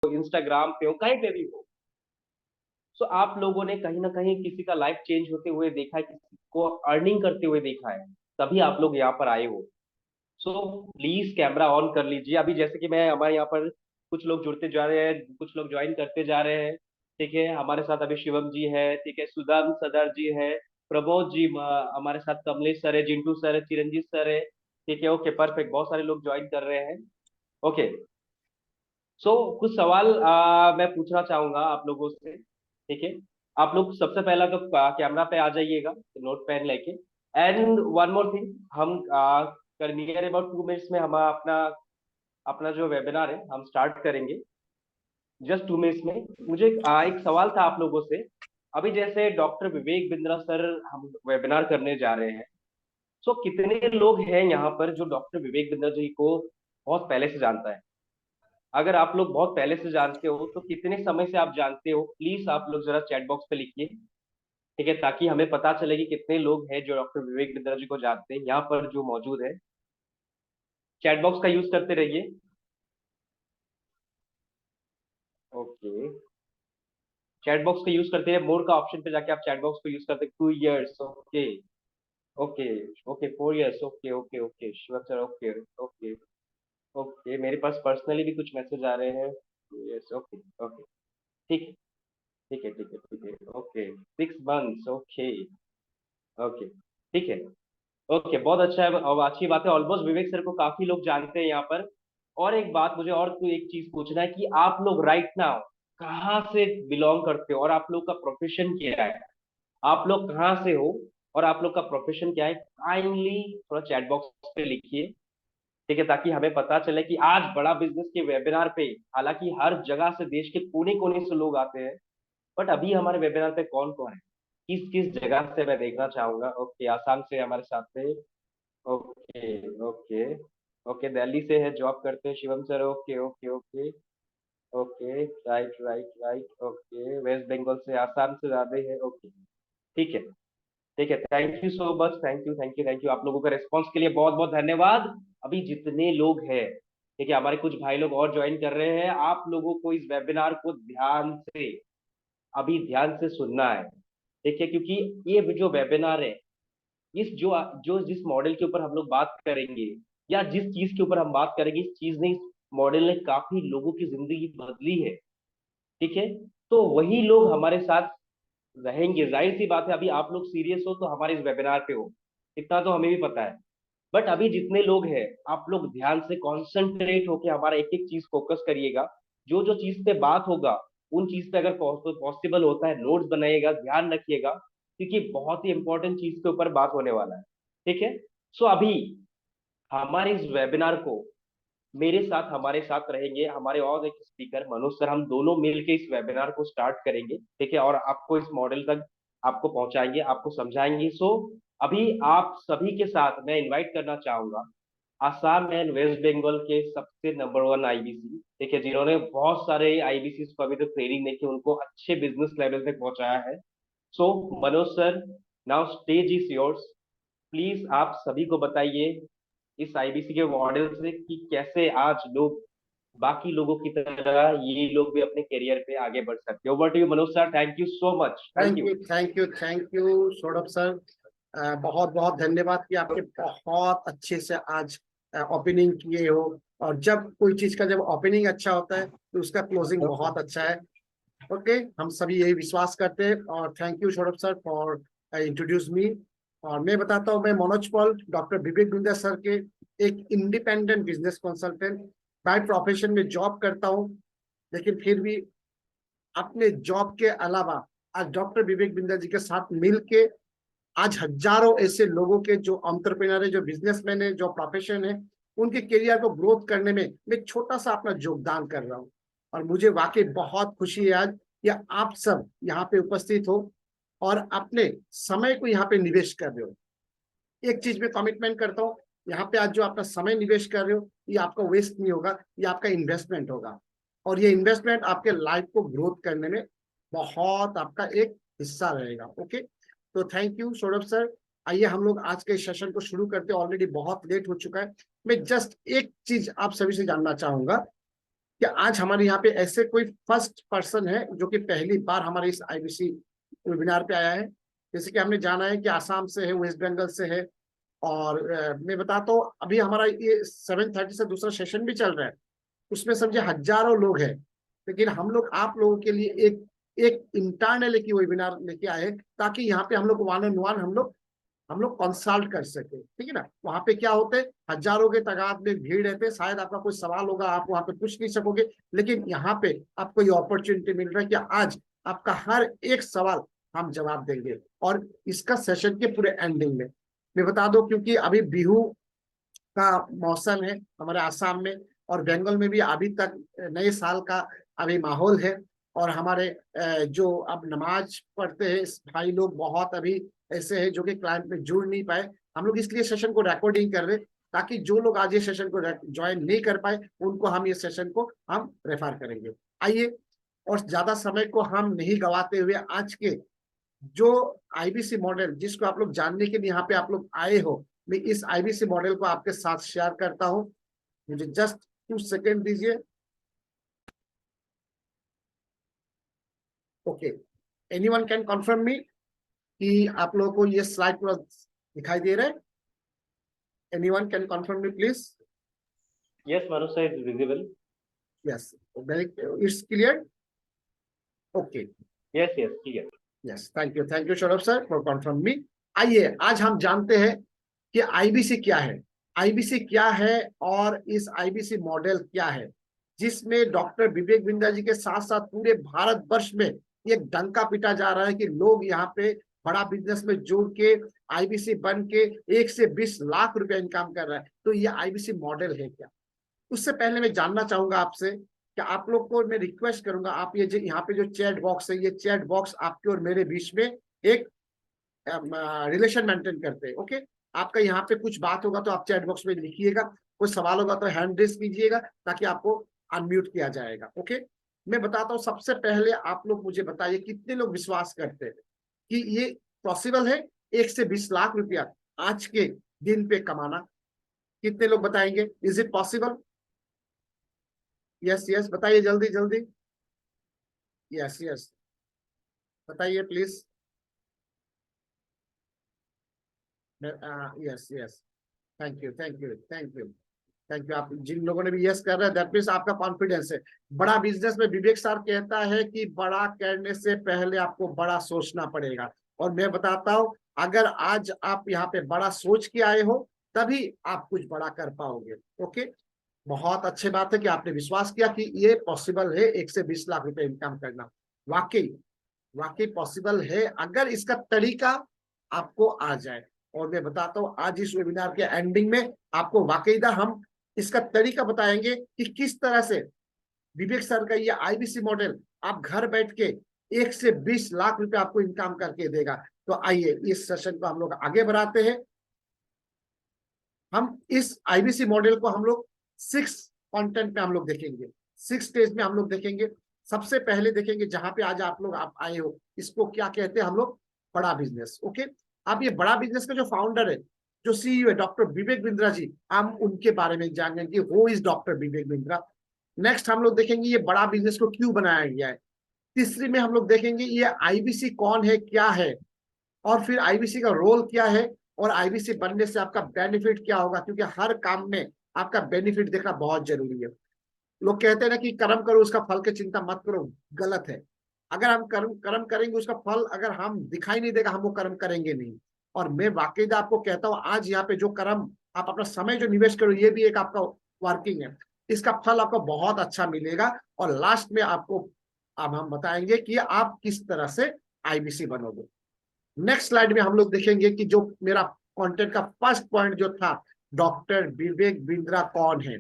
Instagram पे हो, कहीं पे भी हो। सो आप लोगों ने कहीं ना कहीं किसी का लाइफ चेंज होते हुए देखा है, किसी को अर्निंग करते हुए देखा है, तभी आप लोग यहाँ पर आए हो। सो प्लीज कैमरा ऑन कर लीजिए। अभी जैसे कि मैं हमारे यहाँ पर कुछ लोग जुड़ते जा रहे हैं, कुछ लोग ज्वाइन करते जा रहे हैं। ठीक है, हमारे साथ अभी शिवम जी है, ठीक है, सुदाम सदर जी है, प्रबोध जी, हमारे साथ कमलेश सर है, जिंटू सर है, चिरंजीत सर है। ठीक है, ओके, परफेक्ट, बहुत सारे लोग ज्वाइन कर रहे हैं। ओके। सो कुछ सवाल मैं पूछना चाहूंगा आप लोगों से। ठीक है, आप लोग सबसे पहला तो कैमरा पे आ जाइएगा, नोट पेन लेके। एंड वन मोर थिंग, हम नियर अबाउट 2 मिनट्स में हम अपना अपना जो वेबिनार है हम स्टार्ट करेंगे। जस्ट 2 मिनट्स में मुझे एक सवाल था आप लोगों से। अभी जैसे डॉक्टर विवेक बिंद्रा सर हम वेबिनार करने जा रहे हैं। सो कितने लोग हैं यहाँ पर जो डॉक्टर विवेक बिंद्रा जी को बहुत पहले से जानता है? अगर आप लोग बहुत पहले से जानते हो तो कितने समय से आप जानते हो, प्लीज आप लोग जरा चैट बॉक्स पे लिखिए। ठीक है, ताकि हमें पता चले कि कितने लोग हैं जो डॉक्टर विवेक बिंद्रा जी को जानते हैं यहाँ पर जो मौजूद है। चैट बॉक्स का यूज करते रहिए। ओके, चैट बॉक्स का यूज करते हैं, मोर का ऑप्शन पे जाके आप चैट बॉक्स को यूज करते हैं। 2 years, okay. Okay. Okay, 4 years, okay okay okay, Shiv sir, okay okay. Okay, मेरे पास पर्सनली भी कुछ मैसेज आ रहे हैं। Yes, okay okay. ठीक है ठीक है ठीक है ठीक है, ओके, 6 मंथ्स, ओके ओके। ठीक है, ओके, बहुत अच्छा है और अच्छी बात है। ऑलमोस्ट विवेक सर को काफी लोग जानते हैं यहाँ पर। और एक बात मुझे और कोई एक चीज पूछना है कि आप लोग राइट नाउ कहाँ से बिलोंग करते हो और आप लोग का प्रोफेशन क्या है? आप लोग कहाँ से हो और आप लोग का प्रोफेशन क्या है? काइंडली थोड़ा चैट बॉक्स पे लिखिए। ठीक है, ताकि हमें पता चले कि आज बड़ा बिजनेस के वेबिनार पे, हालांकि हर जगह से, देश के कोने कोने से लोग आते हैं, बट अभी हमारे वेबिनार पे कौन कौन है, किस किस जगह से, मैं देखना चाहूंगा। ओके, आसाम से हमारे साथ में। ओके ओके ओके, दिल्ली से है, जॉब करते हैं Shivam sir. Okay okay okay okay, right right right, okay, West Bengal से, आसाम से ज्यादा है। ओके, ठीक है ठीक है, thank you so much, thank you thank you thank you, आप लोगों का रिस्पॉन्स के लिए बहुत बहुत धन्यवाद। अभी जितने लोग हैं, ठीक है, हमारे कुछ भाई लोग और ज्वाइन कर रहे हैं, आप लोगों को इस वेबिनार को ध्यान से, अभी ध्यान से सुनना है। ठीक है, क्योंकि ये जो वेबिनार है, इस जो जो जिस मॉडल के ऊपर हम लोग बात करेंगे, या जिस चीज के ऊपर हम बात करेंगे, इस चीज ने, इस मॉडल ने काफी लोगों की जिंदगी बदली है। ठीक है, तो वही लोग हमारे साथ रहेंगे। जाहिर सी बात है, अभी आप लोग सीरियस हो तो हमारे इस वेबिनार पे हो, इतना तो हमें भी पता है। बट अभी जितने लोग हैं, आप लोग ध्यान से कॉन्सेंट्रेट होके हमारा एक एक चीज फोकस करिएगा। जो जो चीज पे बात होगा, उन चीज पे अगर पॉसिबल होता है नोट्स बनाइएगा, ध्यान रखिएगा, क्योंकि बहुत ही इंपॉर्टेंट चीज के ऊपर बात होने वाला है। ठीक है, सो अभी हमारे इस वेबिनार को, मेरे साथ, हमारे साथ रहेंगे हमारे और एक स्पीकर मनोज सर, हम दोनों मिलकर इस वेबिनार को स्टार्ट करेंगे। ठीक है, और आपको इस मॉडल तक आपको पहुंचाएंगे, आपको समझाएंगे। सो अभी आप सभी के साथ मैं इनवाइट करना चाहूंगा आसाम एंड वेस्ट बंगाल के सबसे नंबर 1 आईबीसी, ठीक है, जिन्होंने बहुत सारे आईबीसी को अभी तक ट्रेनिंग देके उनको अच्छे बिजनेस लेवल तक पहुंचाया है। So Manoj sir, now stage is yours. Please आप सभी को बताइए इस आईबीसी के मॉडल से कि कैसे आज लोग बाकी लोगों की तरह ये लोग भी अपने करियर पे आगे बढ़ सकते हैं। Over to you Manoj sir, thank you so much, thank thank you. You thank you thank you Saurabh sir. बहुत बहुत धन्यवाद कि आपके बहुत अच्छे से आज ओपनिंग किए हो। और जब कोई चीज का जब ओपनिंग अच्छा होता है तो उसका क्लोजिंग बहुत अच्छा है। ओके, हम सभी यही विश्वास करते हैं। और thank you Saurabh sir for introduce me. और मैं बताता हूँ, मैं Manoj Paul, doctor Vivek Bindra sir के एक independent business consultant by profession में जॉब करता हूँ। लेकिन फिर भी अपने जॉब के अलावा आज डॉक्टर विवेक बिंद्रा जी के साथ मिलके आज हजारों ऐसे लोगों के जो एंटरप्रेन्योर है, जो बिजनेसमैन है, जो प्रोफेशन है, उनके करियर को ग्रोथ करने में मैं छोटा सा अपना योगदान कर रहा हूँ। और मुझे वाकई बहुत खुशी है आज कि आप सब यहाँ पे उपस्थित हो और अपने समय को यहाँ पे निवेश कर रहे हो। एक चीज में कमिटमेंट करता हूँ, यहाँ पे आज जो आपका समय निवेश कर रहे हो, ये आपका वेस्ट नहीं होगा, ये आपका इन्वेस्टमेंट होगा। और ये इन्वेस्टमेंट आपके लाइफ को ग्रोथ करने में बहुत आपका एक हिस्सा रहेगा। ओके, तो थैंक यू सौरभ सर। आइए हम लोग आज के सेशन को शुरू करते हैं, ऑलरेडी बहुत लेट हो चुका है। मैं जस्ट एक चीज आप सभी से जानना चाहूंगा कि आज हमारे यहाँ पे ऐसे कोई फर्स्ट पर्सन है जो कि पहली बार हमारे इस आईबीसी वेबिनार पे आया है। जैसे कि हमने जाना है कि आसाम से है, वेस्ट बंगाल से है, और मैं बताता हूँ अभी हमारा ये 7:30 से दूसरा सेशन भी चल रहा है, उसमें समझे हजारों लोग हैं, लेकिन हम लोग आप लोगों के लिए एक एक इंटरनल की वेबिनार लेके आए हैं, ताकि यहाँ पे हम लोग वन ऑन वन हम लोग कंसल्ट कर सके, ठीक है ना। वहां पे क्या होते हैं, हजारों के तादाद में भीड़ रहते हैं, शायद आपका कोई सवाल होगा आप वहां पे पूछ नहीं सकोगे, लेकिन यहाँ पे आपको ये अपॉर्चुनिटी मिल रहा है कि आज आपका हर एक सवाल हम जवाब देंगे। और इसका सेशन के पूरे एंडिंग में मैं बता दो, क्योंकि अभी बिहू का मौसम है हमारे आसाम में, और बंगाल में भी अभी तक नए साल का अभी माहौल है। और हमारे जो अब नमाज पढ़ते हैं भाई लोग बहुत अभी ऐसे हैं जो कि क्लाइंट में जुड़ नहीं पाए। हम लोग इसलिए सेशन को रिकॉर्डिंग कर रहे हैं, ताकि जो लोग आज ये सेशन को ज्वाइन नहीं कर पाए उनको हम ये सेशन को हम रेफर करेंगे। आइए, और ज्यादा समय को हम नहीं गवाते हुए आज के जो आईबीसी मॉडल जिसको आप लोग जानने के लिए यहाँ पे आप लोग आए हो, मैं इस आईबीसी मॉडल को आपके साथ शेयर करता हूँ। मुझे जस्ट 2 सेकेंड दीजिए। Okay, anyone can confirm me कि आप लोगों को ये स्लाइड पूरा दिखाई दे रहा है? Anyone can confirm me please? Yes, Manoj sir, it's visible. Yes, it's clear? Okay, Yes, yes, clear. Yes, thank you Saurabh sir for confirm me. आइए, आज हम जानते हैं कि आईबीसी क्या है, आईबीसी क्या है, और इस आईबीसी मॉडल क्या है, जिसमें डॉक्टर विवेक बिंद्रा जी के साथ साथ पूरे भारत वर्ष में एक डंका पीटा जा रहा है कि लोग यहाँ पे बड़ा बिजनेस में जुड़ के आईबीसी बन के 1 से 20 लाख रुपया इनकम कर रहा है। तो ये आईबीसी मॉडल है क्या? उससे पहले मैं जानना चाहूंगा आपसे कि आप लोग को मैं रिक्वेस्ट करूंगा, आप ये जो यहाँ पे जो चैट बॉक्स है, ये चैट बॉक्स आपके और मेरे बीच में एक रिलेशन मेंटेन करते हैं। ओके, आपका यहाँ पे कुछ बात होगा तो आप चैट बॉक्स में लिखिएगा, कोई सवाल होगा तो हैंड रेस कीजिएगा, ताकि आपको अनम्यूट किया जाएगा। ओके, मैं बताता हूँ, सबसे पहले आप लोग मुझे बताइए कितने लोग विश्वास करते हैं कि ये पॉसिबल है 1 से 20 लाख रुपया आज के दिन पे कमाना? कितने लोग बताएंगे, is it possible? Yes yes, बताइए जल्दी जल्दी। यस यस, बताइए please. Yes yes, thank you. आप जिन लोगों ने भी यस कर रहे हैं, दैट मीन्स आपका कॉन्फिडेंस है। बड़ा बिजनेस में विवेक सर कहता है कि बड़ा करने से पहले आपको बड़ा सोचना पड़ेगा, और मैं बताता हूं, अगर आज आप यहाँ पे बड़ा सोच के आए हो तभी आप कुछ बड़ा कर पाओगे। ओके, बहुत अच्छी बात है कि आपने विश्वास किया कि ये पॉसिबल है 1 से 20 लाख रुपए इनकम करना। वाकई वाकई पॉसिबल है, अगर इसका तरीका आपको आ जाए। और मैं बताता हूँ, आज इस वेबिनार के एंडिंग में आपको वाकईदा हम इसका तरीका बताएंगे कि किस तरह से विवेक सर का ये आईबीसी मॉडल आप घर बैठ के 1 से 20 लाख रुपए आपको इनकम करके देगा। तो आइए इस सेशन को हम लोग आगे बढ़ाते हैं। हम इस आईबीसी मॉडल को हम लोग 6 कंटेंट में हम लोग देखेंगे, 6 स्टेज में हम लोग देखेंगे। सबसे पहले देखेंगे जहां पे आज आप लोग आप आए हो, इसको क्या कहते हैं हम लोग, बड़ा बिजनेस। ओके, अब ये बड़ा बिजनेस का जो फाउंडर है, जो सीईओ है, डॉक्टर विवेक बिंद्रा जी, हम उनके बारे में जानेंगे, who is doctor Vivek Bindra. Next हम लोग देखेंगे ये बड़ा बिजनेस को क्यों बनाया गया है। तीसरी में हम लोग देखेंगे ये आईबीसी कौन है, क्या है, और फिर आईबीसी का रोल क्या है, और आईबीसी बनने से आपका बेनिफिट क्या होगा, क्योंकि हर काम में आपका बेनिफिट देखना बहुत जरूरी है। लोग कहते हैं ना कि कर्म करो उसका फल की चिंता मत करो, गलत है। अगर हम कर्म कर्म करेंगे, उसका फल अगर हम दिखाई नहीं देगा, हम वो कर्म करेंगे नहीं। और मैं वाकईदा आपको कहता हूँ, आज यहाँ पे जो कर्म आप अपना समय जो निवेश करो, ये भी एक आपका वर्किंग है, इसका फल आपको बहुत अच्छा मिलेगा। और लास्ट में आपको अब हम बताएंगे कि आप किस तरह से आईबीसी बनोगे। नेक्स्ट स्लाइड में हम लोग देखेंगे कि जो मेरा कंटेंट का फर्स्ट पॉइंट जो था, डॉक्टर विवेक बिंद्रा कौन है।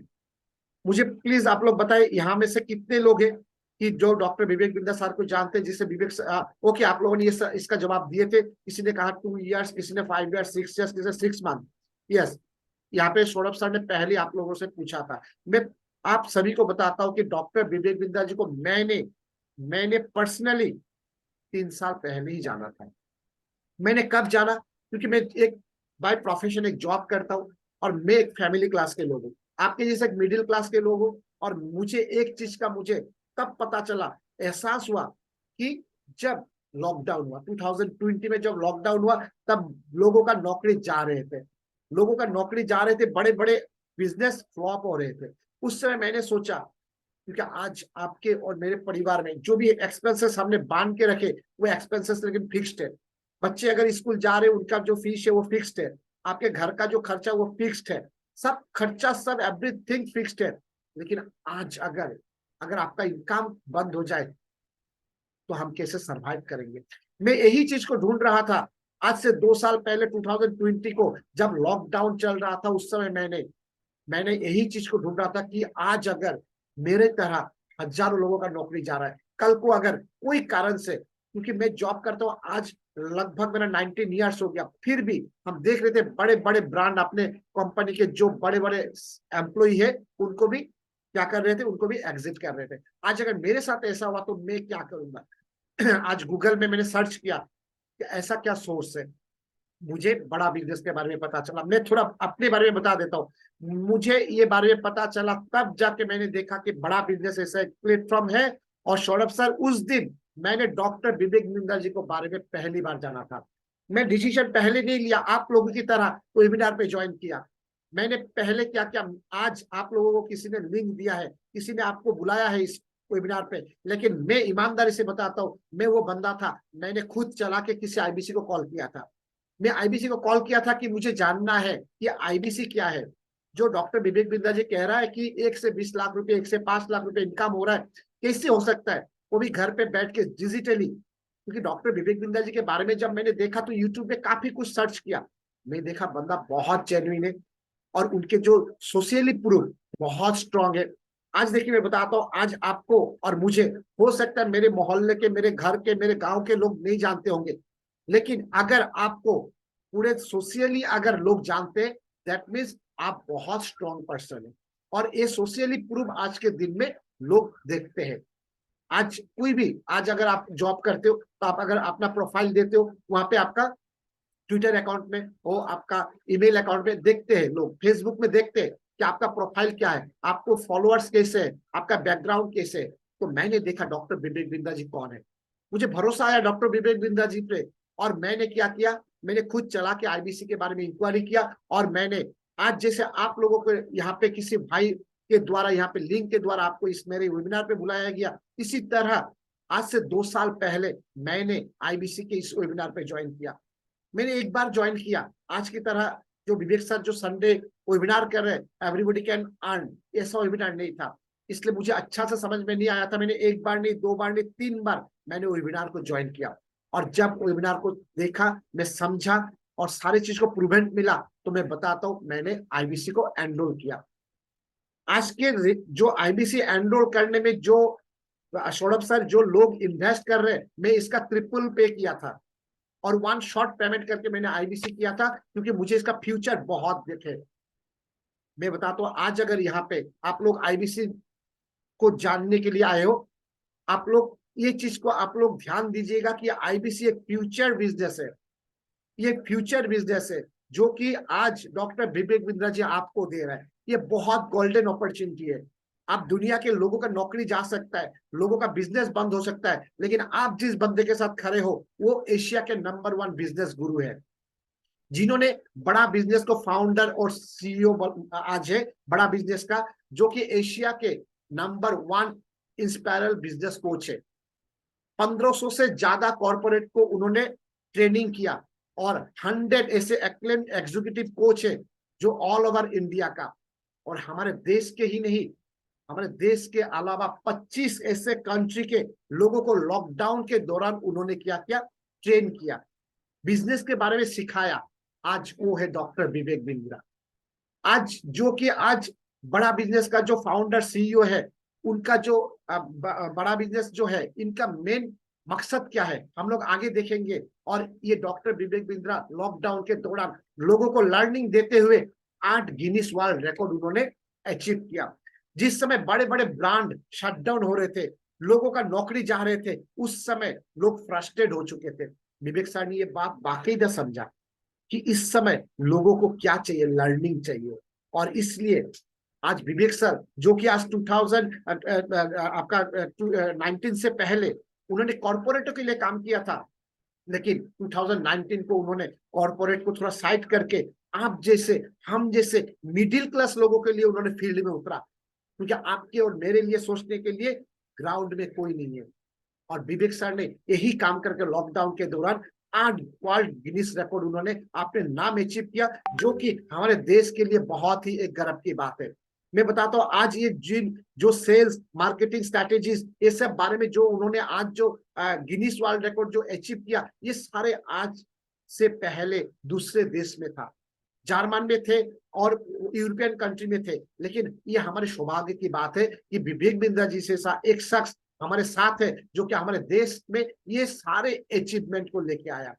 मुझे प्लीज आप लोग बताएं, यहाँ में से कितने लोग हैं कि जो डॉक्टर विवेक बिंद्रा सर को जानते हैं, जिसे विवेक ओके, आप लोगों ने इसका जवाब दिए थे। किसी ने कहा 2 इयर्स, किसी ने 5 इयर्स, 6 इयर्स, किसी ने 6 मंथ। यस, यहाँ पे सौरभ सर ने पहले आप लोगों से पूछा था। मैं आप सभी को बताता हूँ कि डॉक्टर विवेक बिंद्रा जी को मैंने पर्सनली 3 साल पहले ही जाना था। मैंने कब जाना, क्योंकि मैं एक बाय प्रोफेशन एक जॉब करता हूँ, और मैं एक फैमिली क्लास के लोग हूँ, आपके जैसे एक मिडिल क्लास के लोग हूँ, और मुझे एक चीज का मुझे तब पता चला, एहसास हुआ कि जब लॉकडाउन हुआ 2020 में, जब लॉकडाउन हुआ तब लोगों का नौकरी जा रहे थे, लोगों का नौकरी जा रहे थे, बड़े बड़े बिजनेस फ्लॉप हो रहे थे। उस समय मैंने सोचा, क्योंकि आज आपके और मेरे परिवार में जो भी एक्सपेंसेस हमने बांध के रखे वो एक्सपेंसेस लेकिन फिक्स्ड है। बच्चे अगर स्कूल जा रहे हैं उनका जो फीस है वो फिक्स्ड है, आपके घर का जो खर्चा वो फिक्स्ड है, सब खर्चा सब एवरीथिंग फिक्स्ड है। लेकिन आज अगर अगर आपका इनकम बंद हो जाए तो हम कैसे सरवाइव करेंगे? मैं यही चीज को ढूंढ रहा था। आज से 2 साल पहले 2020 को जब लॉकडाउन चल रहा था, उस समय मैंने यही चीज को ढूंढ रहा था कि आज अगर मेरे तरह हजारों लोगों का नौकरी जा रहा है, कल को अगर कोई कारण से, क्योंकि मैं जॉब करता हूँ आज लगभग मेरा 19 ईयर्स हो गया, फिर भी हम देख रहे थे बड़े बड़े ब्रांड अपने कंपनी के जो बड़े बड़े एम्प्लॉय है उनको भी क्या कर रहे थे, उनको भी एग्जिट कर रहे थे। आज अगर मेरे साथ ऐसा हुआ तो मैं क्या करूंगा? आज गूगल में मैंने सर्च किया कि ऐसा क्या सोर्स है, मुझे बड़ा बिजनेस के बारे में पता चला। मैं थोड़ा अपने बारे में बता देता हूँ। मुझे ये बारे में पता चला तब जाके मैंने देखा कि बड़ा बिजनेस ऐसा एक प्लेटफॉर्म है। और सौरभ सर, उस दिन मैंने डॉक्टर विवेक बिंद्रा जी को बारे में पहली बार जाना था। मैं डिसीजन पहले नहीं लिया, आप लोगों की तरह वेबिनार पे ज्वाइन किया। मैंने पहले क्या किया, आज आप लोगों को किसी ने लिंक दिया है, किसी ने आपको बुलाया है इस वेबिनार पे, लेकिन मैं ईमानदारी से बताता हूँ, मैं वो बंदा था, मैंने खुद चला के किसी आईबीसी को कॉल किया था। मैं आईबीसी को कॉल किया था कि मुझे जानना है कि आईबीसी क्या है। जो डॉक्टर विवेक बिंद्रा जी कह रहा है कि 1 से 20 लाख रुपए, 1 से 5 लाख रुपए इनकम हो रहा है, कैसे हो सकता है? वो भी घर पे बैठ के डिजिटली। क्योंकि डॉक्टर विवेक बिंद्रा जी के बारे में जब मैंने देखा तो यूट्यूब पे काफी कुछ सर्च किया, मैं देखा बंदा बहुत जेन्युइन है और उनके जो सोशली प्रूफ बहुत स्ट्रांग है। आज देखिए मैं बताता हूँ, आज आपको और मुझे, हो सकता है मेरे मोहल्ले के, मेरे घर के, मेरे गांव के लोग नहीं जानते होंगे, लेकिन अगर आपको पूरे सोशली अगर लोग जानते, दैट मीन्स आप बहुत स्ट्रांग पर्सन है। और ये सोशली प्रूफ आज के दिन में लोग देखते हैं। आज कोई भी, आज अगर आप जॉब करते हो तो आप अगर अपना प्रोफाइल देते हो, वहां पे आपका ट्विटर अकाउंट में हो, आपका ईमेल अकाउंट में देखते हैं लोग, फेसबुक में देखते हैं कि आपका प्रोफाइल क्या है, आपको फॉलोअर्स कैसे है, आपका बैकग्राउंड कैसे है। तो मैंने देखा डॉक्टर विवेक बिंद्रा जी कौन है, मुझे भरोसा आया डॉक्टर विवेक बिंद्रा जी पे। और मैंने क्या किया, मैंने खुद चला के आईबीसी के बारे में इंक्वायरी किया। और मैंने आज जैसे आप लोगों को यहाँ पे किसी भाई के द्वारा, यहाँ पे लिंक के द्वारा आपको इस मेरे वेबिनार पे बुलाया गया, इसी तरह आज से 2 साल पहले मैंने आईबीसी के इस वेबिनार पे ज्वाइन किया। मैंने एक बार ज्वाइन किया, आज की तरह जो विवेक सर जो संडे वेबिनार कर रहे हैं एवरीबॉडी कैन अर्न, ऐसा वेबिनार नहीं था। इसलिए मुझे अच्छा से समझ में नहीं आया था। मैंने एक बार नहीं, 2 बार नहीं, 3 बार मैंने वेबिनार को ज्वाइन किया। और जब वेबिनार को देखा, मैं समझा और सारी चीज को प्रूवेंट मिला, तो मैं बताता हूँ मैंने आईबीसी को एनरोल किया। आज के जो आईबीसी एनरोल करने में जो सौरभ सर जो लोग इन्वेस्ट कर रहे हैं, मैं इसका ट्रिपल पे किया था और 1 शॉट पेमेंट करके मैंने आईबीसी किया था, क्योंकि मुझे इसका फ्यूचर बहुत दिखे। मैं बताता हूँ, आज अगर यहाँ पे आप लोग आईबीसी को जानने के लिए आए हो, आप लोग ये चीज को आप लोग ध्यान दीजिएगा कि आईबीसी एक फ्यूचर बिजनेस है। ये फ्यूचर बिजनेस है जो कि आज डॉक्टर विवेक बिंद्रा जी आपको दे रहा है। ये बहुत गोल्डन अपॉर्चुनिटी है। आप दुनिया के लोगों का नौकरी जा सकता है, लोगों का बिजनेस बंद हो सकता है, लेकिन आप जिस बंदे के साथ खड़े हो वो एशिया के नंबर 1 बिजनेस गुरु है, जिन्होंने बड़ा बिजनेस को फाउंडर और सीईओ आज है बड़ा बिजनेस का, जो कि एशिया के नंबर 1 इंस्पायरल बिजनेस कोच है। 1500 से ज्यादा कॉर्पोरेट को उन्होंने ट्रेनिंग किया और 100 ऐसे एक्लेम्ड एग्जीक्यूटिव कोच है जो ऑल ओवर इंडिया का, और हमारे देश के ही नहीं, हमारे देश के अलावा 25 ऐसे कंट्री के लोगों को लॉकडाउन के दौरान उन्होंने क्या किया, ट्रेन किया, बिजनेस के बारे में सिखाया। आज वो है डॉक्टर विवेक बिंद्रा। आज जो कि आज बड़ा बिजनेस का जो फाउंडर सीईओ है, उनका जो बड़ा बिजनेस जो है, इनका मेन मकसद क्या है हम लोग आगे देखेंगे। और ये डॉक्टर विवेक बिंद्रा लॉकडाउन के दौरान लोगों को लर्निंग देते हुए 8 गिनीज वर्ल्ड रिकॉर्ड उन्होंने अचीव किया। जिस समय बड़े बड़े ब्रांड शटडाउन हो रहे थे, लोगों का नौकरी जा रहे थे, उस समय लोग फ्रस्ट्रेट हो चुके थे। विवेक सर ने ये बात बाकायदा समझा कि इस समय लोगों को क्या चाहिए, लर्निंग चाहिए। और इसलिए आज विवेक सर जो कि आज 2000 आपका 19 से पहले उन्होंने कॉर्पोरेटों के लिए काम किया था, लेकिन 2019 को उन्होंने कॉर्पोरेट को थोड़ा साइड करके आप जैसे हम जैसे मिडिल क्लास लोगों के लिए उन्होंने फील्ड में उतरा, क्योंकि आपके और मेरे लिए सोचने के लिए ग्राउंड में कोई नहीं है। और विवेक सर ने यही काम करके लॉकडाउन के दौरान आज वर्ल्ड गिनीज रिकॉर्ड उन्होंने अपने नाम अचीव किया, जो कि हमारे देश के लिए बहुत ही एक गर्व की बात है। मैं बताता हूँ आज ये जिन जो सेल्स मार्केटिंग स्ट्रैटेजीज ये सब बारे में जो उन्होंने आज जो गिनीज वर्ल्ड रिकॉर्ड जो अचीव किया, ये सारे आज से पहले दूसरे देश में था, जर्मन में थे और यूरोपियन कंट्री में थे। लेकिन ये हमारे सौभाग्य की बात है कि विवेक बिंद्रा जी से एक शख्स हमारे साथ है जो कि हमारे देश में ये सारे अचीवमेंट को लेके आया।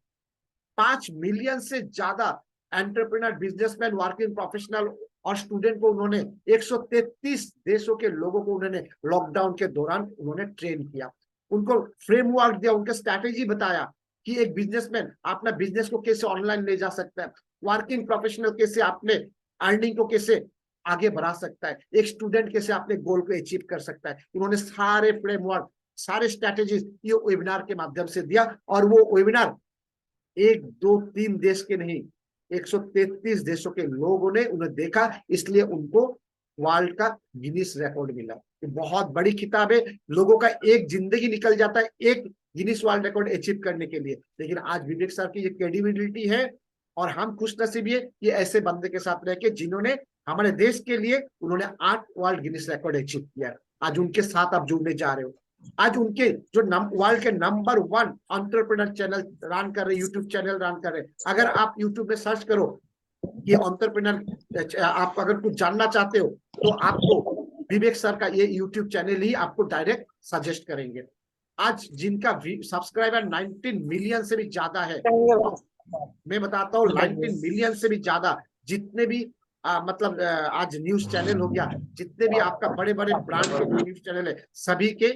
5 मिलियन से ज्यादा एंटरप्रेन्योर, बिजनेसमैन, वर्किंग प्रोफेशनल और स्टूडेंट को उन्होंने 133 देशों के लोगों को उन्होंने लॉकडाउन के दौरान उन्होंने ट्रेन किया, उनको फ्रेमवर्क दिया, उनके स्ट्रैटेजी बताया कि एक बिजनेसमैन अपना बिजनेस को कैसे ऑनलाइन ले जा सकता है, वर्किंग प्रोफेशनल कैसे अपने अर्निंग को कैसे आगे बढ़ा सकता है, एक स्टूडेंट कैसे अपने गोल को अचीव कर सकता है। उन्होंने सारे फ्रेमवर्क, सारे स्ट्रैटेजीज ये वेबिनार के माध्यम से दिया, और वो वेबिनार 1 2 3 देश के नहीं, 133 देशों के लोगों ने उन्हें देखा, इसलिए उनको वर्ल्ड का गिनीज रिकॉर्ड मिला। ये बहुत बड़ी किताब है, लोगों का एक जिंदगी निकल जाता है एक गिनीज वर्ल्ड रिकॉर्ड अचीव करने के लिए, लेकिन आज विवेक सर की ये क्रेडिबिलिटी है और हम खुश नसीबी है ये ऐसे बंदे के साथ रह के जिन्होंने हमारे देश के लिए उन्होंने 8 वर्ल्ड गिनीज रिकॉर्ड अचीव किया। आज उनके साथ आप जुड़ने जा रहे हो। आज उनके जो वर्ल्ड के नंबर 1 एंटरप्रेन्योर चैनल रन कर रहे, यूट्यूब चैनल रन कर रहे, अगर आप यूट्यूब में सर्च करो कि एंटरप्रेन्योर, आप अगर कुछ जानना चाहते हो तो आपको विवेक सर का ये यूट्यूब चैनल ही आपको डायरेक्ट सजेस्ट करेंगे। आज जिनका सब्सक्राइबर 19 मिलियन से भी ज्यादा है, मैं बताता हूँ 19 मिलियन से भी ज्यादा जितने भी मतलब आज न्यूज चैनल हो गया, जितने भी आपका बड़े बड़े ब्रांड के न्यूज चैनल है, सभी के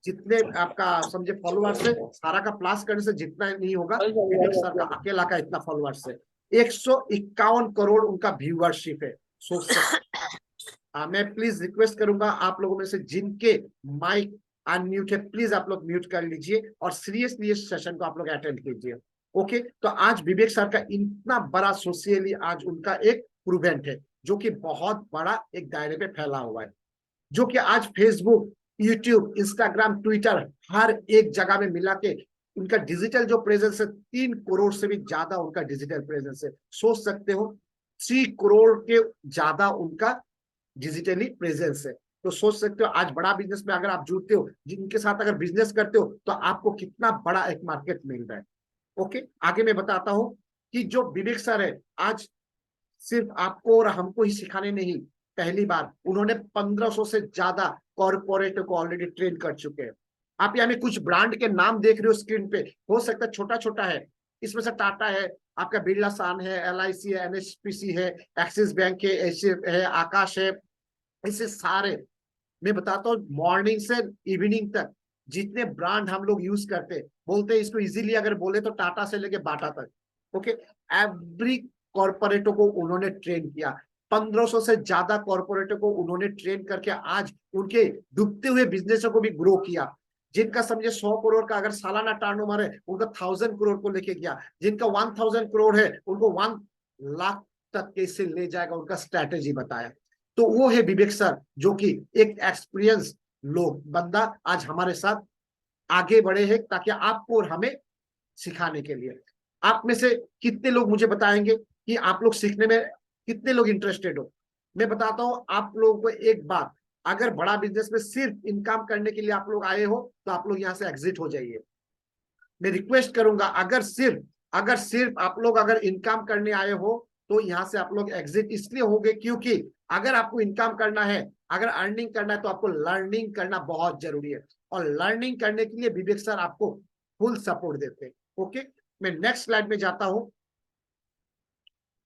जितने आपका समझे फॉलोअर्स है, सारा का प्लस करने से जितना नहीं होगा, विवेक सर का अकेला का इतना फॉलोअर्स है। 151 करोड़ उनका व्यूअरशिप है। सोच सकते मैं प्लीज रिक्वेस्ट करूंगा आप लोगों में से जिनके माइक अनम्यूट है, प्लीज आप लोग म्यूट कर लीजिए और सीरियसली इस सेशन को आप लोग अटेंड कीजिए। ओके, तो आज विवेक सर का इतना बड़ा सोशली आज उनका एक प्रूवेंट है जो कि बहुत बड़ा एक दायरे पे फैला हुआ है, जो कि आज फेसबुक, यूट्यूब, इंस्टाग्राम, ट्विटर हर एक जगह में मिला के उनका डिजिटल जो प्रेजेंस है 3 करोड़ से भी ज्यादा उनका डिजिटल प्रेजेंस है। सोच सकते हो 3 करोड़ के ज्यादा उनका डिजिटली प्रेजेंस है। तो सोच सकते हो आज बड़ा बिजनेस में अगर आप जुड़ते हो, जिनके साथ अगर बिजनेस करते हो तो आपको कितना बड़ा एक मार्केट मिल रहा है। ओके, आगे मैं बताता हूं कि जो विवेक सर है आज सिर्फ आपको और हमको ही सिखाने नहीं, पहली बार उन्होंने 1500 से ज्यादा कॉर्पोरेट को ऑलरेडी ट्रेन कर चुके हैं। आप यहाँ में कुछ ब्रांड के नाम देख रहे हो स्क्रीन पे, हो सकता है छोटा छोटा है, इसमें से टाटा है, आपका बिरला सान है, LIC है, NHPC है, एक्सिस बैंक है, है, आकाश है, ऐसे सारे मैं बताता हूँ मॉर्निंग से इवनिंग तक जितने ब्रांड हम लोग यूज करते, बोलते हैं इसको इजीली अगर बोले तो टाटा से लेके बाटा तक। ओके, एवरी कॉर्पोरेटों को उन्होंने ट्रेन किया, 1500 से ज्यादा कॉर्पोरेटों को उन्होंने ट्रेन करके आज उनके डूबते हुए बिजनेसों को भी ग्रो किया। जिनका समझे 100 करोड़ का अगर सालाना टर्नओवर है उनका 1000 करोड़ को लेके गया, जिनका 1000 करोड़ है उनको 1 लाख तक कैसे ले जाएगा उनका स्ट्रैटेजी बताया। तो वो है विवेक सर जो कि एक एक्सपीरियंस लोग बंदा आज हमारे साथ आगे बढ़े हैं ताकि आपको और हमें सिखाने के लिए। आप में से कितने लोग मुझे बताएंगे कि आप लोग सीखने में कितने लोग इंटरेस्टेड हो। मैं बताता हूं आप लोगों को एक बात, अगर बड़ा बिजनेस में सिर्फ इनकम करने के लिए आप लोग आए हो तो आप लोग यहां से एग्जिट हो जाइए। मैं रिक्वेस्ट करूंगा अगर सिर्फ आप लोग अगर इनकम करने आए हो तो यहाँ से आप लोग एग्जिट इसलिए होंगे क्योंकि अगर आपको इनकम करना है, अगर अर्निंग करना है तो आपको लर्निंग करना बहुत जरूरी है, और लर्निंग करने के लिए विवेक सर आपको फुल सपोर्ट देते हैं। ओके, मैं नेक्स्ट स्लाइड में जाता हूं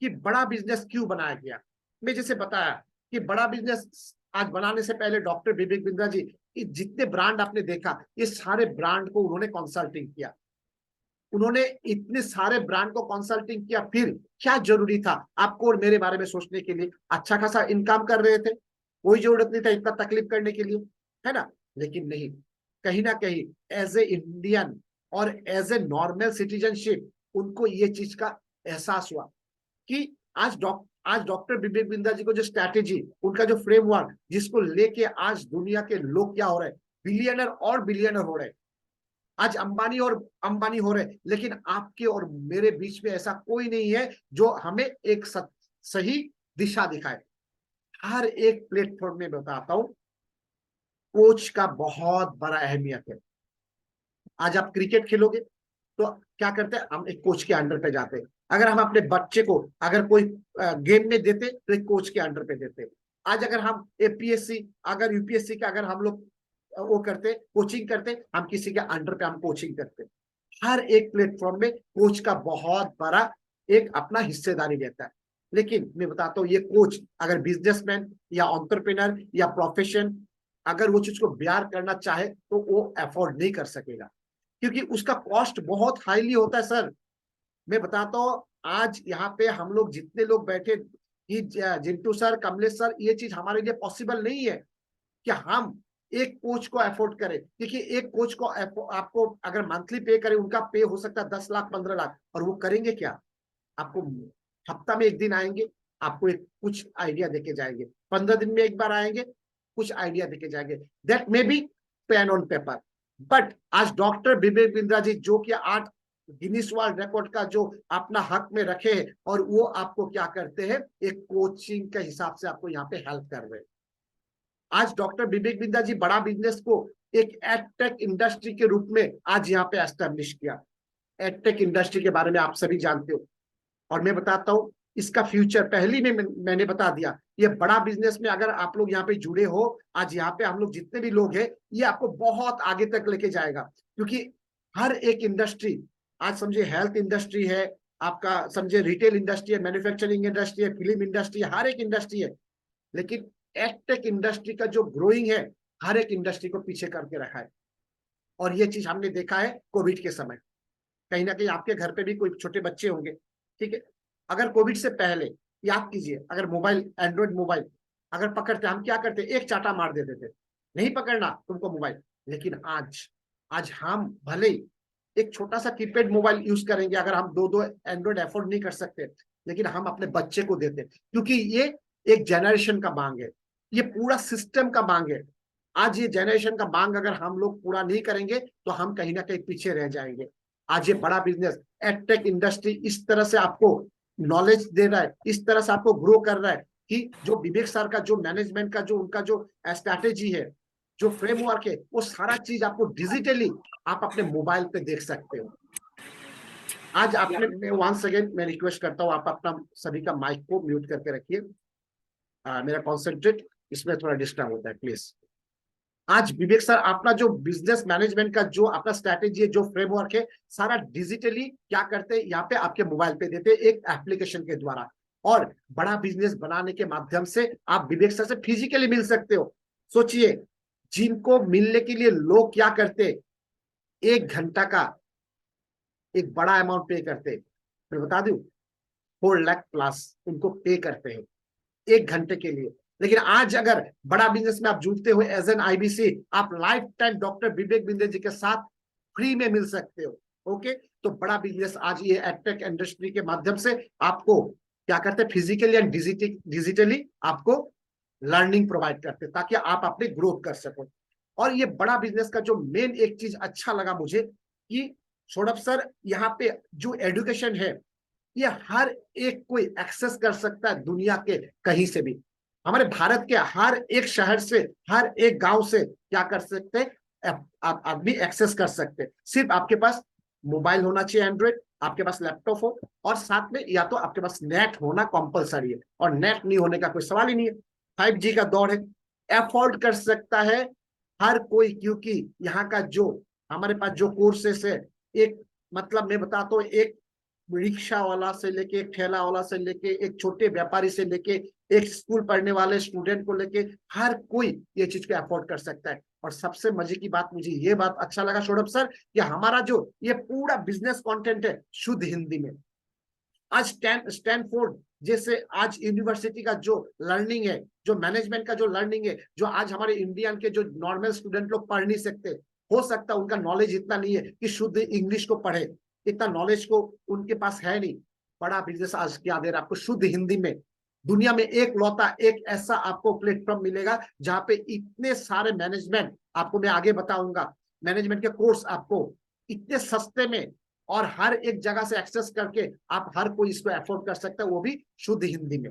कि बड़ा बिजनेस क्यों बनाया गया। मैं जैसे बताया कि बड़ा बिजनेस आज बनाने से पहले डॉक्टर विवेक बिंद्रा जी जितने ब्रांड आपने देखा ये सारे ब्रांड को उन्होंने कंसल्टिंग किया, उन्होंने इतने सारे ब्रांड को कंसल्टिंग किया। फिर क्या जरूरी था आपको और मेरे बारे में सोचने के लिए, अच्छा खासा इनकम कर रहे थे, कोई जरूरत नहीं था इतना तकलीफ करने के लिए, है ना। लेकिन नहीं, कहीं ना कहीं एज ए इंडियन और एज ए नॉर्मल सिटीजनशिप उनको ये चीज का एहसास हुआ कि आज डॉक्टर विवेक बिंद्रा जी को जो स्ट्रैटेजी, उनका जो फ्रेमवर्क, जिसको लेके आज दुनिया के लोग क्या हो रहे हैं, बिलियनर और बिलियनर हो रहे हैं। आज अंबानी और अंबानी हो रहे हैं, लेकिन आपके और मेरे बीच में ऐसा कोई नहीं है जो हमें एक सही दिशा दिखाए। हर एक प्लेटफॉर्म में बताता हूं, कोच का बहुत बड़ा अहमियत है। आज आप क्रिकेट खेलोगे तो क्या करते हैं, हम एक कोच के अंडर पे जाते हैं। अगर हम अपने बच्चे को अगर कोई गेम में देते तो एक कोच के अंडर पे देते। आज अगर हम एपीएससी, अगर यूपीएससी का अगर हम लोग वो करते, कोचिंग करते, हम किसी के अंडर पे हम कोचिंग करते। हर एक प्लेटफॉर्म में कोच का बहुत बड़ा एक अपना हिस्सेदारी रहता है। लेकिन मैं बताता हूँ, ये कोच अगर बिजनेसमैन या एंटरप्रेन्योर या प्रोफेशन अगर वो चीज को बेयर करना चाहे तो वो अफोर्ड नहीं कर सकेगा, क्योंकि उसका कॉस्ट बहुत हाईली होता है सर। मैं बताता हूँ, आज यहाँ पे हम लोग जितने लोग बैठे कि जिंटू सर, कमलेश सर, ये चीज हमारे लिए पॉसिबल नहीं है कि हम एक कोच को अफोर्ड करें। क्योंकि एक कोच को आपको अगर मंथली पे करें, उनका पे हो सकता है 10 लाख 15 लाख, और वो करेंगे क्या? आपको हफ्ता में एक दिन आएंगे, आपको एक कुछ आइडिया देके जाएंगे, 15 दिन में एक बार आएंगे, कुछ आइडिया देके जाएंगे। That may be pain on paper. But आज डॉक्टर विवेक बिंद्रा जी जो कि 8 गिनीज वर्ल्ड रिकॉर्ड का जो अपना हक में रखे हैं, और वो आपको क्या करते हैं, एक कोचिंग के हिसाब से आपको यहाँ पे हेल्प कर रहे हैं। आज डॉक्टर विवेक बिंद्रा जी बड़ा बिजनेस को एक एडटेक इंडस्ट्री के रूप में आज यहाँ पे एस्टेब्लिश किया। एडटेक इंडस्ट्री के बारे में आप सभी जानते हो, और मैं बताता हूँ इसका फ्यूचर पहले में मैंने बता दिया। ये बड़ा बिजनेस में अगर आप लोग यहाँ पे जुड़े हो, आज यहाँ पे हम लोग जितने भी लोग हैं, ये आपको बहुत आगे तक लेके जाएगा। क्योंकि हर एक इंडस्ट्री, आज समझे हेल्थ इंडस्ट्री है, आपका समझे रिटेल इंडस्ट्री है, मैन्युफैक्चरिंग इंडस्ट्री है, फिल्म इंडस्ट्री है, हर एक इंडस्ट्री है। लेकिन एडटेक इंडस्ट्री का जो ग्रोइंग है, हर एक इंडस्ट्री को पीछे करके रखा है। और ये चीज हमने देखा है कोविड के समय। कहीं ना कहीं आपके घर पे भी कोई छोटे बच्चे होंगे, ठीक है, अगर कोविड से पहले याद कीजिए, अगर मोबाइल, एंड्रॉइड मोबाइल अगर पकड़ते, हम क्या करते, एक चाटा मार देते थे, नहीं पकड़ना तुमको मोबाइल। लेकिन आज आज हम भले ही एक छोटा सा कीपैड मोबाइल यूज करेंगे, अगर हम दो दो एंड्रॉइड अफोर्ड नहीं कर सकते, लेकिन हम अपने बच्चे को देते, क्योंकि ये एक जनरेशन का मांग है, ये पूरा सिस्टम का मांग है। आज ये जनरेशन का मांग अगर हम लोग पूरा नहीं करेंगे तो हम कहीं ना कहीं पीछे रह जाएंगे। आज ये बड़ा बिजनेस एडटेक इंडस्ट्री इस तरह से आपको नॉलेज दे रहा है, इस तरह से आपको ग्रो कर रहा है कि जो विवेक सर का जो मैनेजमेंट का जो उनका जो स्ट्रैटेजी है, जो फ्रेमवर्क है, वो सारा चीज आपको डिजिटली आप अपने मोबाइल पे देख सकते हो। आज आपने, वंस अगेन मैं रिक्वेस्ट करता हूँ, आप अपना सभी का माइक को म्यूट करके रखिए। मेरा कॉन्सेंट्रेट इसमें थोड़ा डिस्टर्ब होता है प्लीज। आज विवेक सर अपना जो बिजनेस मैनेजमेंट का जो अपना स्ट्रैटेजी है, जो फ्रेमवर्क है, सारा डिजिटली क्या करते हैं, यहाँ पे आपके मोबाइल पे देते हैं एक एप्लीकेशन के द्वारा। और बड़ा बिजनेस बनाने के माध्यम से आप विवेक सर से फिजिकली मिल सकते हो। सोचिए, जिनको मिलने के लिए लोग क्या करते, 1 घंटा का एक बड़ा अमाउंट पे करते, मैं बता दूं 4 लाख प्लस उनको पे करते हैं 1 घंटे के लिए। लेकिन आज अगर बड़ा बिजनेस में आप जुड़ते हो एज एन आईबीसी, आप life time doctor Vivek Bindra ji के साथ फ्री में मिल सकते हो। ओके, तो बड़ा बिजनेस आज ये एडटेक इंडस्ट्री के माध्यम से आपको क्या करते हैं, फिजिकली एंड डिजिटली आपको लर्निंग प्रोवाइड करते हैं, ताकि आप अपने ग्रोथ कर सको। और ये बड़ा बिजनेस का जो मेन एक चीज अच्छा लगा मुझे कि सौरभ सर, यहाँ पे जो एजुकेशन है, ये हर एक कोई एक्सेस कर सकता है दुनिया के कहीं से भी। हमारे भारत के हर एक शहर से, हर एक गांव से क्या कर सकते हैं, आप आदमी एक्सेस कर सकते हैं। सिर्फ आपके पास मोबाइल होना चाहिए एंड्रॉइड, आपके पास लैपटॉप हो, और साथ में या तो आपके पास नेट होना कंपलसरी है, और नेट नहीं होने का कोई सवाल ही नहीं है। 5G का दौर है, अफोर्ड कर सकता है हर कोई, क्योंकि यहाँ का जो हमारे पास जो कोर्सेस है, एक मतलब मैं बताता हूँ, एक रिक्शा वाला से लेके, एक ठेला वाला से लेके, एक छोटे व्यापारी से लेके, एक स्कूल पढ़ने वाले स्टूडेंट को लेके, हर कोई ये चीज को अफोर्ड कर सकता है। और सबसे मजे की बात, मुझे ये बात अच्छा लगा सौरभ सर, कि हमारा जो ये पूरा बिजनेस कंटेंट है शुद्ध हिंदी में। आज स्टैनफोर्ड जैसे आज यूनिवर्सिटी का जो लर्निंग है, जो मैनेजमेंट का जो लर्निंग है, जो आज हमारे इंडियन के जो नॉर्मल स्टूडेंट लोग पढ़ नहीं सकते, हो सकता है उनका नॉलेज इतना नहीं है कि शुद्ध इंग्लिश को पढ़े, इतना नॉलेज को उनके पास है नहीं। बड़ा बिजनेस आज क्या दे रहा है आपको शुद्ध हिंदी में। दुनिया में एक लौता एक ऐसा आपको प्लेटफॉर्म मिलेगा जहां पे इतने सारे मैनेजमेंट, आपको मैं आगे बताऊंगा, मैनेजमेंट के कोर्स आपको इतने सस्ते में और हर एक जगह से एक्सेस करके आप हर कोई इसको अफोर्ड कर सकता है, वो भी शुद्ध हिंदी में।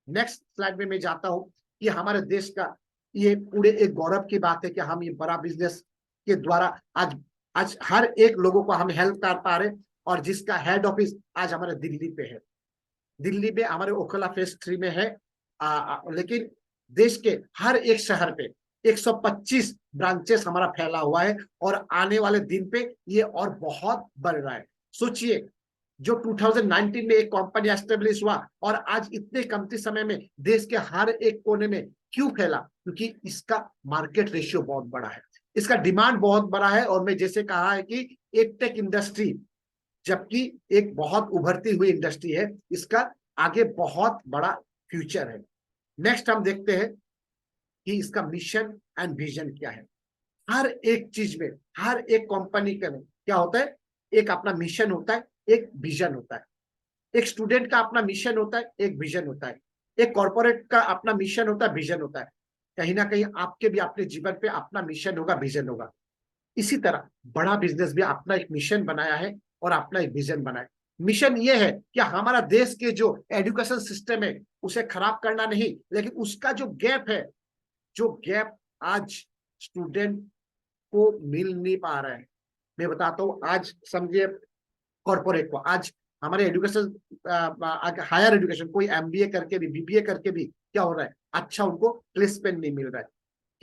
नेक्स्ट स्लाइड में मैं जाता हूं कि हमारे देश का ये पूरे एक गौरव की बात है कि हम ये बड़ा बिजनेस के द्वारा आज आज हर एक लोगों को हम हेल्प कर पा रहे, और जिसका हेड ऑफिस आज हमारे दिल्ली पे है। दिल्ली में हमारे ओखला फेज 3 में है, लेकिन देश के हर एक शहर पे 125 ब्रांचेस हमारा फैला हुआ है, और आने वाले दिन पे ये और बहुत बढ़ रहा है। सोचिए, जो 2019 में एक कंपनी एस्टेब्लिश हुआ और आज इतने कमती समय में देश के हर एक कोने में क्यों फैला? क्योंकि इसका मार्केट रेशियो बहुत बड़ा है, इसका डिमांड बहुत बड़ा है, और मैं जैसे कहा है कि एक टेक इंडस्ट्री जबकि एक बहुत उभरती हुई इंडस्ट्री है, इसका आगे बहुत बड़ा फ्यूचर है। नेक्स्ट हम देखते हैं कि इसका मिशन एंड विजन क्या है। हर एक चीज में, हर एक कंपनी के में क्या होता है, एक अपना मिशन होता है, एक विजन होता है। एक स्टूडेंट का अपना मिशन होता है, एक विजन होता है। एक कॉर्पोरेट का अपना मिशन होता है, विजन होता है। कहीं ना कहीं आपके भी अपने जीवन पे अपना मिशन होगा, विजन होगा। इसी तरह बड़ा बिजनेस भी अपना एक मिशन बनाया है और अपना एक विजन बनाया। मिशन ये है कि हमारा देश के जो एजुकेशन सिस्टम है उसे खराब करना नहीं, लेकिन उसका जो गैप है, जो गैप आज स्टूडेंट को मिल नहीं पा रहा है। मैं बताता हूँ, आज समझिए कॉर्पोरेट को, आज हमारे एजुकेशन, हायर एजुकेशन, कोई एमबीए करके भी, बीबीए करके भी क्या हो रहा है, अच्छा उनको प्लेसमेंट नहीं मिल रहा है।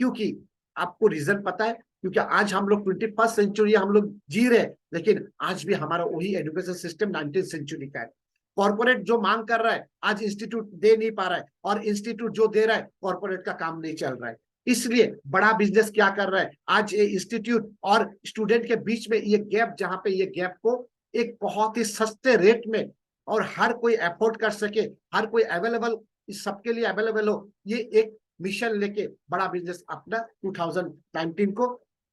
क्योंकि आपको रीजन पता है, क्योंकि आज हम लोग 21st सेंचुरी हम लोग जी रहे हैं, लेकिन आज भी हमारा वही एजुकेशन सिस्टम 19th सेंचुरी का है। कॉर्पोरेट जो मांग कर रहा है आज इंस्टीट्यूट दे नहीं पा रहा है, और इंस्टीट्यूट जो दे रहा है कॉर्पोरेट का काम नहीं चल रहा है। इसलिए बड़ा बिजनेस क्या कर रहा है, आज ये इंस्टीट्यूट और स्टूडेंट के बीच में ये गैप, जहां पे ये गैप को एक बहुत ही सस्ते रेट में और हर कोई अफोर्ड कर सके, हर कोई अवेलेबल, सबके लिए अवेलेबल हो, ये एक मिशन लेके बड़ा बिजनेस अपना 2019 को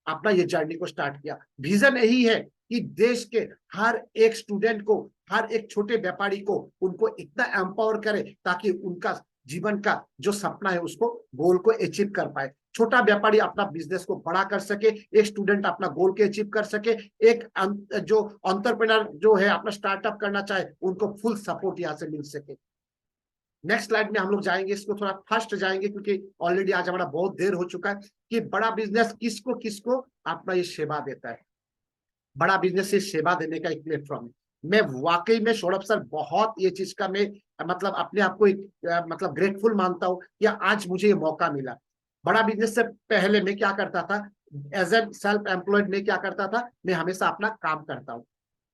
अपना ये जर्नी को स्टार्ट किया। विजन यही है कि देश के हर एक स्टूडेंट को, हर एक छोटे व्यापारी को, उनको इतना एम्पावर करे ताकि उनका जीवन का जो सपना है उसको, गोल को अचीव कर पाए। छोटा व्यापारी अपना बिजनेस को बड़ा कर सके, एक स्टूडेंट अपना गोल के अचीव कर सके, एक जो एंटरप्रेन्योर जो है अपना स्टार्टअप करना चाहे उनको फुल सपोर्ट यहाँ से मिल सके। नेक्स्ट स्लाइड में हम लोग जाएंगे, इसको थोड़ा फास्ट जाएंगे क्योंकि ऑलरेडी आज हमारा बहुत देर हो चुका है, कि बड़ा बिजनेस किसको किसको अपना ये सेवा देता है। बड़ा बिजनेस ये सेवा देने का एक प्लेटफॉर्म है। मैं वाकई में सौरभ सर बहुत ये चीज का मैं मतलब अपने आप को एक मतलब ग्रेटफुल मानता हूँ कि आज मुझे ये मौका मिला। बड़ा बिजनेस से पहले मैं क्या करता था, एज ए सेल्फ एम्प्लॉयड मैं क्या करता था, मैं हमेशा अपना काम करता हूँ,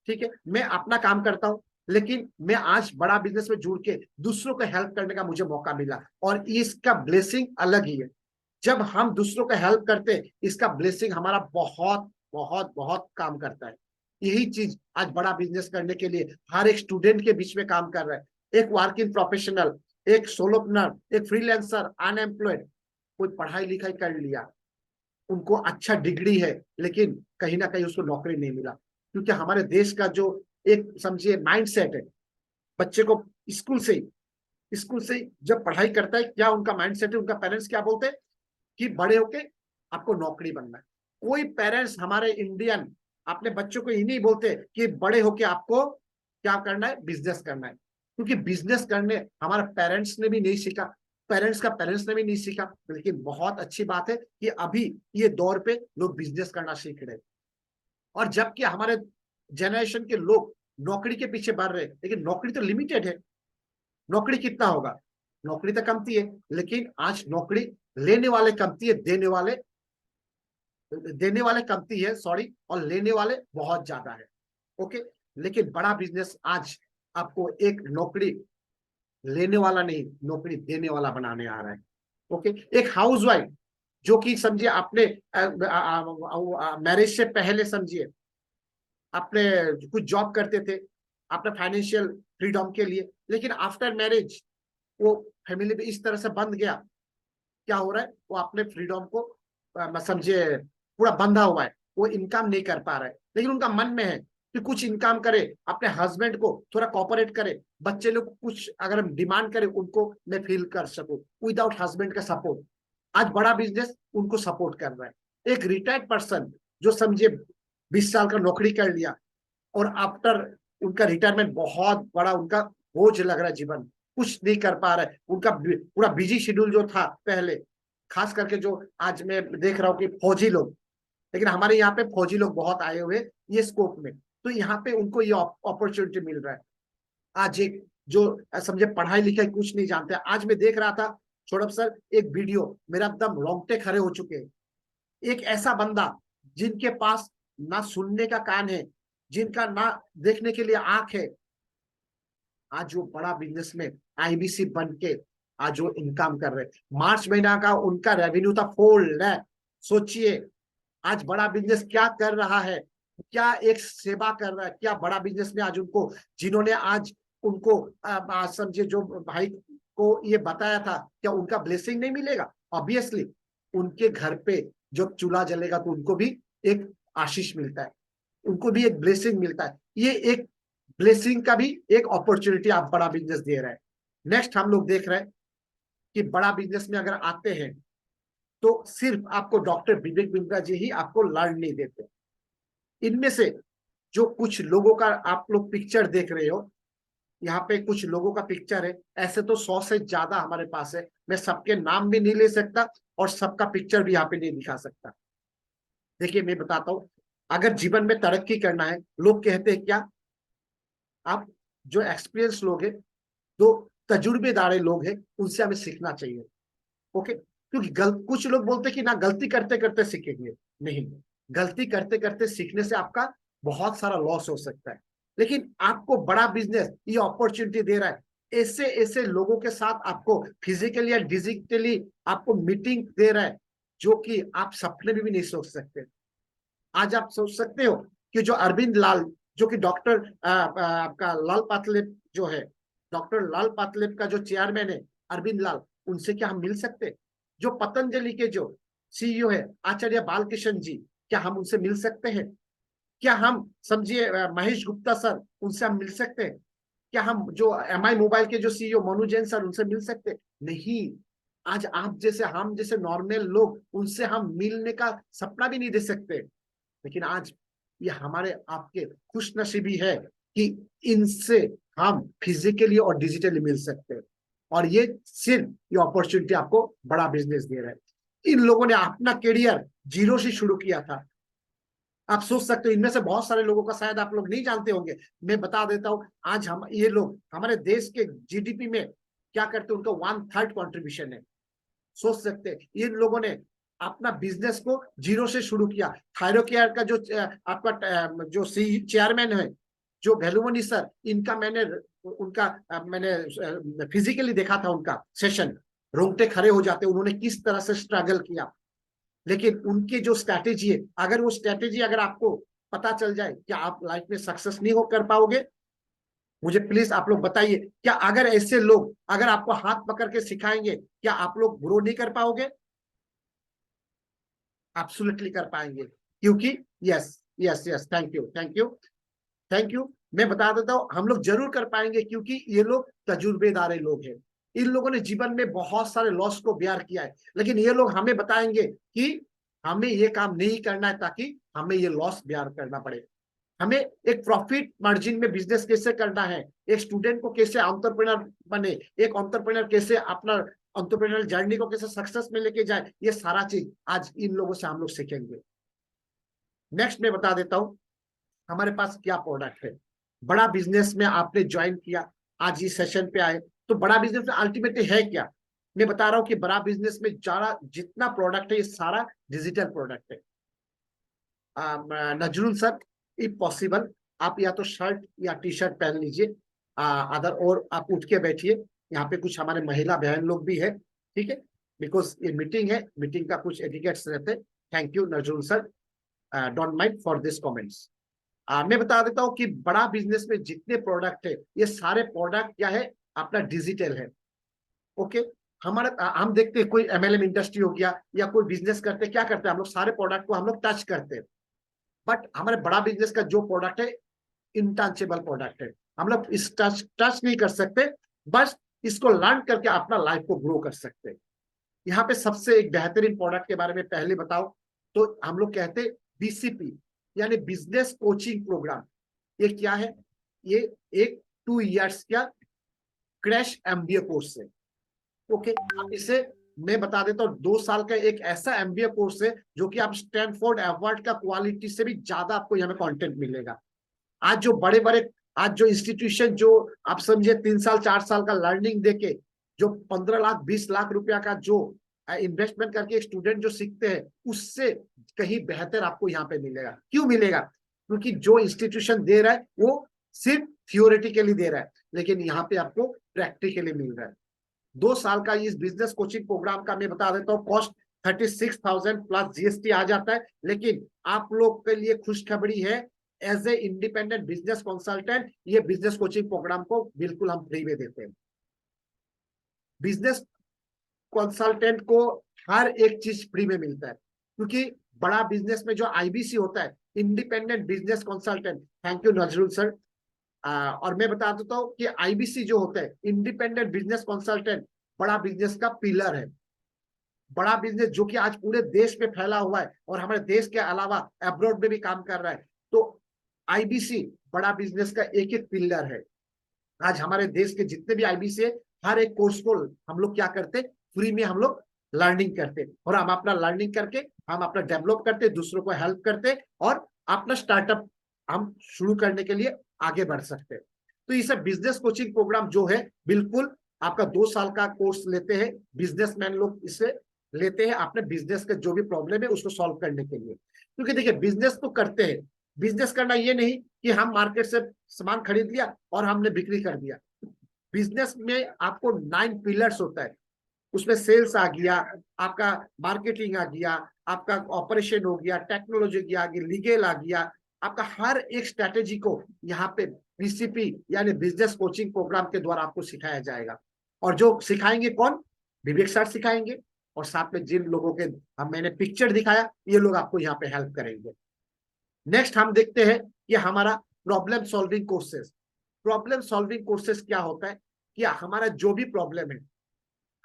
ठीक है, मैं अपना काम करता हूँ, लेकिन मैं आज बड़ा बिजनेस में जुड़ के दूसरों को हेल्प करने का मुझे मौका मिला, और इसका ब्लेसिंग अलग ही है। जब हम दूसरों को हेल्प करते हैं, इसका ब्लेसिंग हमारा बहुत बहुत बहुत काम करता है। यही चीज आज बड़ा बिजनेस करने के लिए हर एक स्टूडेंट के बीच में काम कर रहा है। एक वर्किंग प्रोफेशनल, एक सोलोप्रेन्योर, एक फ्रीलांसर, अनएम्प्लॉयड, कोई पढ़ाई लिखाई कर लिया, उनको अच्छा डिग्री है, लेकिन कहीं ना कहीं उसको नौकरी नहीं मिला, क्योंकि हमारे देश का जो एक समझिए माइंडसेट है, बच्चे को स्कूल से जब पढ़ाई करता है, क्या उनका माइंडसेट है, उनका पेरेंट्स क्या बोलते हैं कि बड़े होके आपको नौकरी बनना है। कोई पेरेंट्स हमारे इंडियन अपने बच्चों को ये नहीं बोलते कि बड़े होके आपको क्या करना है, बिजनेस करना है, क्योंकि बिजनेस करने हमारे पेरेंट्स ने भी नहीं सीखा, पेरेंट्स का पेरेंट्स ने भी नहीं सीखा। लेकिन बहुत अच्छी बात है कि अभी ये दौर पे लोग बिजनेस करना सीख रहे हैं, और जबकि हमारे जनरेशन के लोग नौकरी के पीछे बढ़ रहे हैं, लेकिन नौकरी तो लिमिटेड है। नौकरी कितना होगा, नौकरी तो कमती है, लेकिन आज नौकरी लेने वाले कमती है, देने वाले कमती है, सॉरी, और लेने वाले बहुत ज्यादा है। ओके, लेकिन बड़ा बिजनेस आज आपको एक नौकरी लेने वाला नहीं, नौकरी देने वाला बनाने आ रहा है। ओके, एक हाउसवाइफ जो कि समझिए अपने मैरिज से पहले समझिए अपने कुछ जॉब करते थे, अपने फाइनेंशियल फ्रीडम के लिए, लेकिन आफ्टर मैरिज वो फैमिली में इस तरह से बंध गया, क्या हो रहा है, वो अपने फ्रीडम को समझिए पूरा बंधा हुआ है, वो इनकम नहीं कर पा रहा है, लेकिन उनका मन में है कि कुछ इनकम करे, अपने हस्बैंड को थोड़ा कोऑपरेट करे, बच्चे लोग कुछ अगर डिमांड करे उनको मैं फील कर सकूं विदाउट हस्बैंड का सपोर्ट। आज बड़ा बिजनेस उनको सपोर्ट कर रहा है। एक रिटायर्ड पर्सन जो समझिए 20 साल का नौकरी कर लिया और आफ्टर उनका रिटायरमेंट बहुत बड़ा उनका बोझ लग रहा है, जीवन कुछ नहीं कर पा रहा है, उनका पूरा बिजी शेड्यूल जो था पहले, खास करके जो आज मैं देख रहा हूँ कि फौजी लोग, लेकिन हमारे यहाँ पे फौजी लोग बहुत आए हुए ये स्कोप में, तो यहाँ पे उनको ये अपॉर्चुनिटी मिल रहा है। आज एक जो समझे पढ़ाई लिखाई कुछ नहीं जानते, आज मैं देख रहा था सौरभ सर एक वीडियो, मेरा एकदम रोंगटे खड़े हो चुके हैं। एक ऐसा बंदा जिनके पास ना सुनने का कान है, जिनका ना देखने के लिए आंख है, आज वो बड़ा बिजनेस में आईबीसी बन के आज वो इनकम कर रहे। मार्च महीना का उनका रेवेन्यू था 4 लाख। सोचिए आज बड़ा बिजनेस क्या कर रहा है, क्या एक सेवा कर रहा है, क्या बड़ा बिजनेस में आज उनको, जिन्होंने आज उनको समझे जो भाई को ये बताया था, क्या उनका ब्लेसिंग नहीं मिलेगा? ऑब्वियसली उनके घर पे जब चूल्हा जलेगा तो उनको भी एक आशीष मिलता है, उनको भी एक ब्लेसिंग मिलता है। ये एक ब्लेसिंग का भी एक अपॉर्चुनिटी आप बड़ा बिजनेस दे रहे हैं। नेक्स्ट हम लोग देख रहे हैं कि बड़ा बिजनेस में अगर आते हैं तो सिर्फ आपको डॉक्टर विवेक बिंद्रा जी ही आपको लर्न नहीं देते। इनमें से जो कुछ लोगों का आप लोग पिक्चर देख रहे हो, यहाँ पे कुछ लोगों का पिक्चर है, ऐसे तो 100 से ज्यादा हमारे पास है, मैं सबके नाम भी नहीं ले सकता और सबका पिक्चर भी यहाँ पे नहीं दिखा सकता। देखिए मैं बताता हूँ, अगर जीवन में तरक्की करना है, लोग कहते हैं क्या, आप जो एक्सपीरियंस लोग हैं, जो तजुर्बेदार लोग हैं, उनसे हमें सीखना चाहिए। ओके, क्योंकि कुछ लोग बोलते कि ना गलती करते करते सीखेंगे, नहीं, गलती करते करते सीखने से आपका बहुत सारा लॉस हो सकता है। लेकिन आपको बड़ा बिजनेस ये अपॉर्चुनिटी दे रहा है, ऐसे ऐसे लोगों के साथ आपको फिजिकली या डिजिटली आपको मीटिंग दे रहा है, जो कि आप सपने में भी नहीं सोच सकते। आज आप सोच सकते हो कि जो अरविंद लाल, जो कि डॉक्टर आपका लाल पातलेप जो है, डॉक्टर लाल पातलेप का जो चेयरमैन है अरविंद लाल, उनसे क्या हम मिल सकते? जो पतंजलि के जो सीईओ है आचार्य बालकृष्ण जी, क्या हम उनसे मिल सकते हैं? क्या हम समझिए महेश गुप्ता सर, उनसे हम मिल सकते हैं? क्या हम जो एमआई मोबाइल के जो सीईओ मनु जैन सर, उनसे मिल सकते? नहीं। आज आप जैसे हम जैसे नॉर्मल लोग उनसे हम मिलने का सपना भी नहीं दे सकते। लेकिन आज ये हमारे आपके खुश नसीबी है कि इनसे हम फिजिकली और डिजिटली मिल सकते हैं, और ये सिर्फ ये अपॉर्चुनिटी आपको बड़ा बिजनेस दे रहा है। इन लोगों ने अपना करियर जीरो से शुरू किया था। आप सोच सकते हो, इनमें से बहुत सारे लोगों का शायद आप लोग नहीं जानते होंगे, मैं बता देता हूं। आज हम ये लोग हमारे देश के जीडीपी में क्या करते हैं, उनका 1/3 कॉन्ट्रीब्यूशन है। सोच सकते हैं इन लोगों ने अपना बिजनेस को जीरो से शुरू किया। थायरोकेयर का जो आपका जो चेयरमैन है जो भेलुमणि सर, इनका मैंने फिजिकली देखा था, उनका सेशन, रोंगटे खड़े हो जाते, उन्होंने किस तरह से स्ट्रगल किया। लेकिन उनकी जो स्ट्रैटेजी है, अगर वो स्ट्रैटेजी अगर आपको पता चल जाए, क्या आप लाइफ में सक्सेस नहीं हो कर पाओगे? मुझे प्लीज आप लोग बताइए, क्या अगर ऐसे लोग अगर आपको हाथ पकड़ के सिखाएंगे, क्या आप लोग ग्रो नहीं कर पाओगे? एब्सोल्युटली कर पाएंगे, क्योंकि yes yes yes, thank you thank you thank you. मैं बता देता हूं, हम लोग जरूर कर पाएंगे, क्योंकि ये लोग तजुर्बेदार लोग हैं। इन लोगों ने जीवन में बहुत सारे लॉस को बेयर किया है, लेकिन ये लोग हमें बताएंगे कि हमें ये काम नहीं करना है ताकि हमें ये लॉस बेयर करना पड़े। हमें एक प्रॉफिट मार्जिन में बिजनेस कैसे करना है, एक स्टूडेंट को कैसे एंटरप्रेन्योर बने, एक एंटरप्रेन्योर कैसे अपना एंटरप्रेन्योर जर्नी को कैसे सक्सेस में लेके जाए, ये सारा चीज आज इन लोगों से हम लोग सीखेंगे। नेक्स्ट मैं बता देता हूं हमारे पास क्या प्रोडक्ट है। बड़ा बिजनेस में आपने ज्वाइन किया, आज इस सेशन पे आए, तो बड़ा बिजनेस में अल्टीमेटली है क्या? मैं बता रहा हूं कि बड़ा बिजनेस में ज्यादा जितना प्रोडक्ट है, ये सारा डिजिटल प्रोडक्ट है। नजरुल सर, इफ पॉसिबल आप या तो शर्ट या टी शर्ट पहन लीजिए, अदर और आप उठ के बैठिए। यहाँ पे कुछ हमारे महिला बहन लोग भी है, ठीक है, बिकॉज ये मीटिंग है, मीटिंग का कुछ एटिकेट्स रहते हैं। Thank you Nazrul sir, don't mind for this comments. मैं बता देता हूँ कि बड़ा बिजनेस में जितने प्रोडक्ट है ये सारे प्रोडक्ट क्या है, अपना डिजिटल है। ओके, हम देखते हैं कोई एमएलएम इंडस्ट्री हो गया या कोई बिजनेस करते हैं, क्या करते हैं हम लोग, सारे प्रोडक्ट को हम लोग टच करते हैं। बट हमारे बड़ा बिजनेस का जो प्रोडक्ट है इंटचेबल प्रोडक्ट है, हम लोग इस टच नहीं कर सकते, बस इसको लर्न करके अपना लाइफ को ग्रो कर सकते हैं। यहाँ पे सबसे एक बेहतरीन प्रोडक्ट के बारे में पहले बताओ तो हम लोग कहते हैं बीसीपी, यानी बिजनेस कोचिंग प्रोग्राम। ये क्या है, ये एक 2 इयर्स का क्रैश एमबीए कोर्स है। ओके, अब इसे मैं बता देता हूँ, 2 साल का एक ऐसा एमबीए कोर्स है जो कि आप स्टैनफोर्ड अवार्ड का क्वालिटी से भी ज्यादा आपको यहाँ पे कंटेंट मिलेगा। आज जो बड़े बड़े, आज जो इंस्टीट्यूशन जो आप समझे 3 साल 4 साल का लर्निंग देके जो 15 लाख 20 लाख रुपया का जो इन्वेस्टमेंट करके एक स्टूडेंट जो सीखते हैं, उससे कहीं बेहतर आपको यहाँ पे मिलेगा। क्यों मिलेगा, क्योंकि जो इंस्टीट्यूशन दे रहा है वो सिर्फ थियोरेटिकली दे रहा है, लेकिन यहाँ पे आपको प्रैक्टिकली मिल रहा है। 2 साल का इस बिजनेस कोचिंग प्रोग्राम का मैं बता देता हूँ कॉस्ट 36,000 प्लस जीएसटी आ जाता है। लेकिन आप लोग के लिए खुशखबरी है, as a independent business consultant ये बिजनेस कोचिंग प्रोग्राम को बिल्कुल हम फ्री में देते हैं। बिजनेस कंसल्टेंट को हर एक चीज फ्री में मिलता है, क्योंकि बड़ा बिजनेस में जो आईबीसी होता है, independent business consultant, thank you Nazrul sir. और मैं बता देता हूँ कि आईबीसी जो होता है, इंडिपेंडेंट बिजनेस कंसल्टेंट, बड़ा बिजनेस का पिलर है। बड़ा बिजनेस जो कि आज पूरे देश में फैला हुआ है और हमारे देश के अलावा अब्रॉड में भी काम कर रहा है, तो आईबीसी बड़ा बिजनेस का एक एक पिलर है। आज हमारे देश के जितने भी आईबीसी है, हर एक कोर्स को हम लोग क्या करते, फ्री में हम लोग लर्निंग करते, और हम अपना लर्निंग करके हम अपना डेवलप करते, दूसरों को हेल्प करते, और अपना स्टार्टअप हम शुरू करने के लिए आगे बढ़ सकते हैं। तो ये सब बिजनेस कोचिंग प्रोग्राम जो है, बिल्कुल आपका 2 साल का कोर्स लेते हैं बिजनेसमैन लोग, इसे लेते हैं अपने बिजनेस का जो भी प्रॉब्लम है उसको सॉल्व करने के लिए। क्योंकि देखिए बिजनेस तो करते हैं, बिजनेस करना ये नहीं कि हम मार्केट से सामान खरीद लिया और हमने बिक्री कर दिया। बिजनेस में आपको 9 पिलर्स होता है, उसमें सेल्स आ गया, आपका मार्केटिंग आ गया, आपका ऑपरेशन हो गया, टेक्नोलॉजी आ गई, लीगल आ गया, आपका हर एक स्ट्रेटेजी को यहाँ पे बीसीपी यानी बिजनेस कोचिंग प्रोग्राम के द्वारा आपको सिखाया जाएगा। और जो सिखाएंगे कौन, विवेक सर सिखाएंगे, और साथ में जिन लोगों के हम मैंने पिक्चर दिखाया, ये लोग आपको यहाँ पे हेल्प करेंगे। नेक्स्ट हम देखते हैं कि हमारा problem solving courses. Problem solving courses क्या होता है कि हमारा जो भी प्रॉब्लम है,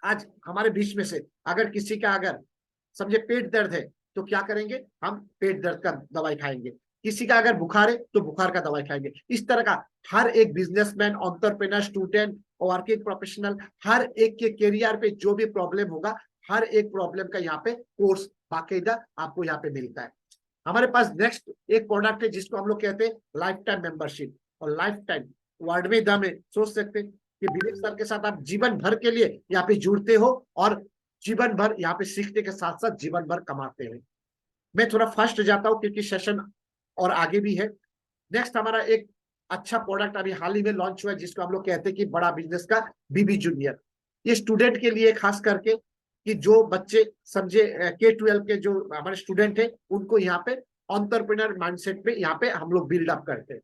आज हमारे बीच में से अगर किसी का अगर समझे पेट दर्द है तो क्या करेंगे, हम पेट दर्द का दवाई खाएंगे। किसी का अगर बुखार है तो बुखार का दवाई खाएंगे। इस तरह का हर एक businessman, entrepreneur, student, working professional, हर एक के करियर पे जो भी प्रॉब्लम होगा, हर एक प्रॉब्लम का यहाँ पे कोर्स बाकायदा आपको यहाँ पे मिलता है। हमारे पास नेक्स्ट एक प्रोडक्ट है जिसको हम लोग कहते हैं लाइफ टाइम मेंबरशिप। और लाइफ टाइम वर्ड में दम है, सोच सकते हैं कि विवेक सर के साथ आप जीवन भर के लिए यहाँ पे जुड़ते हो और जीवन भर यहाँ पे सीखने के साथ साथ जीवन भर कमाते हैं। मैं थोड़ा फास्ट जाता हूँ क्योंकि सेशन और आगे भी है। नेक्स्ट हमारा एक अच्छा प्रोडक्ट अभी हाल ही में लॉन्च हुआ है जिसको हम लोग कहते हैं कि बड़ा बिजनेस का बीबी जूनियर। ये स्टूडेंट के लिए खास करके कि जो बच्चे समझे K-12 के जो हमारे स्टूडेंट है, उनको यहाँ पे एंटरप्रेन्योर माइंडसेट पे यहाँ पे हम लोग बिल्ड अप करते हैं।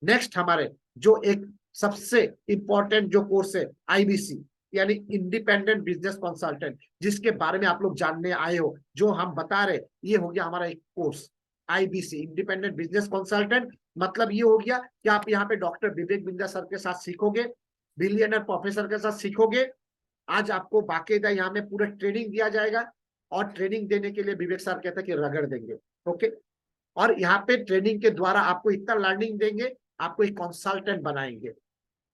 नेक्स्ट हमारे जो एक सबसे इंपॉर्टेंट जो कोर्स है आईबीसी यानी इंडिपेंडेंट बिजनेस कंसल्टेंट, जिसके बारे में आप लोग जानने आए हो, जो हम बता रहे, ये हो गया हमारा एक course IBC independent business consultant. मतलब ये हो गया कि आप यहाँ पे डॉक्टर विवेक बिंदा सर के साथ सीखोगे, बिलियनर प्रोफेसर के साथ सीखोगे। आज आपको बाकायदा यहाँ में पूरा ट्रेनिंग दिया जाएगा, और ट्रेनिंग देने के लिए विवेक सर कहते हैं कि रगड़ देंगे। ओके, और यहाँ पे ट्रेनिंग के द्वारा आपको इतना लर्निंग देंगे, आपको एक कंसल्टेंट बनाएंगे,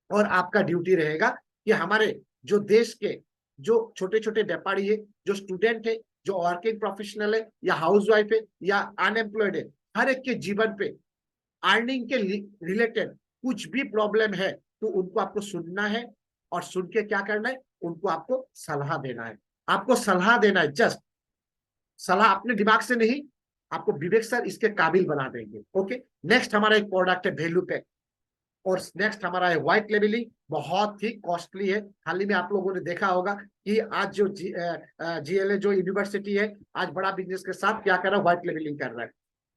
और आपका ड्यूटी रहेगा कि हमारे जो देश के जो छोटे छोटे व्यापारी है, जो स्टूडेंट है, जो वर्किंग प्रोफेशनल है या हाउसवाइफ है या अनएम्प्लॉयड है, हर एक के जीवन पे अर्निंग के रिलेटेड कुछ भी प्रॉब्लम है तो उनको आपको सुनना है, और सुन के क्या करना है, उनको आपको सलाह देना है। आपको सलाह देना है, जस्ट सलाह अपने दिमाग से नहीं, आपको विवेक सर इसके काबिल बना देंगे। ओके, नेक्स्ट हमारा एक प्रोडक्ट है वैल्यू पैक, और नेक्स्ट हमारा है व्हाइट लेबलिंग। बहुत ही कॉस्टली है, हाल ही में आप लोगों ने देखा होगा कि आज जो जीएलए जो यूनिवर्सिटी है, आज बड़ा बिजनेस के साथ क्या कर रहा है, व्हाइट लेबलिंग कर रहा है।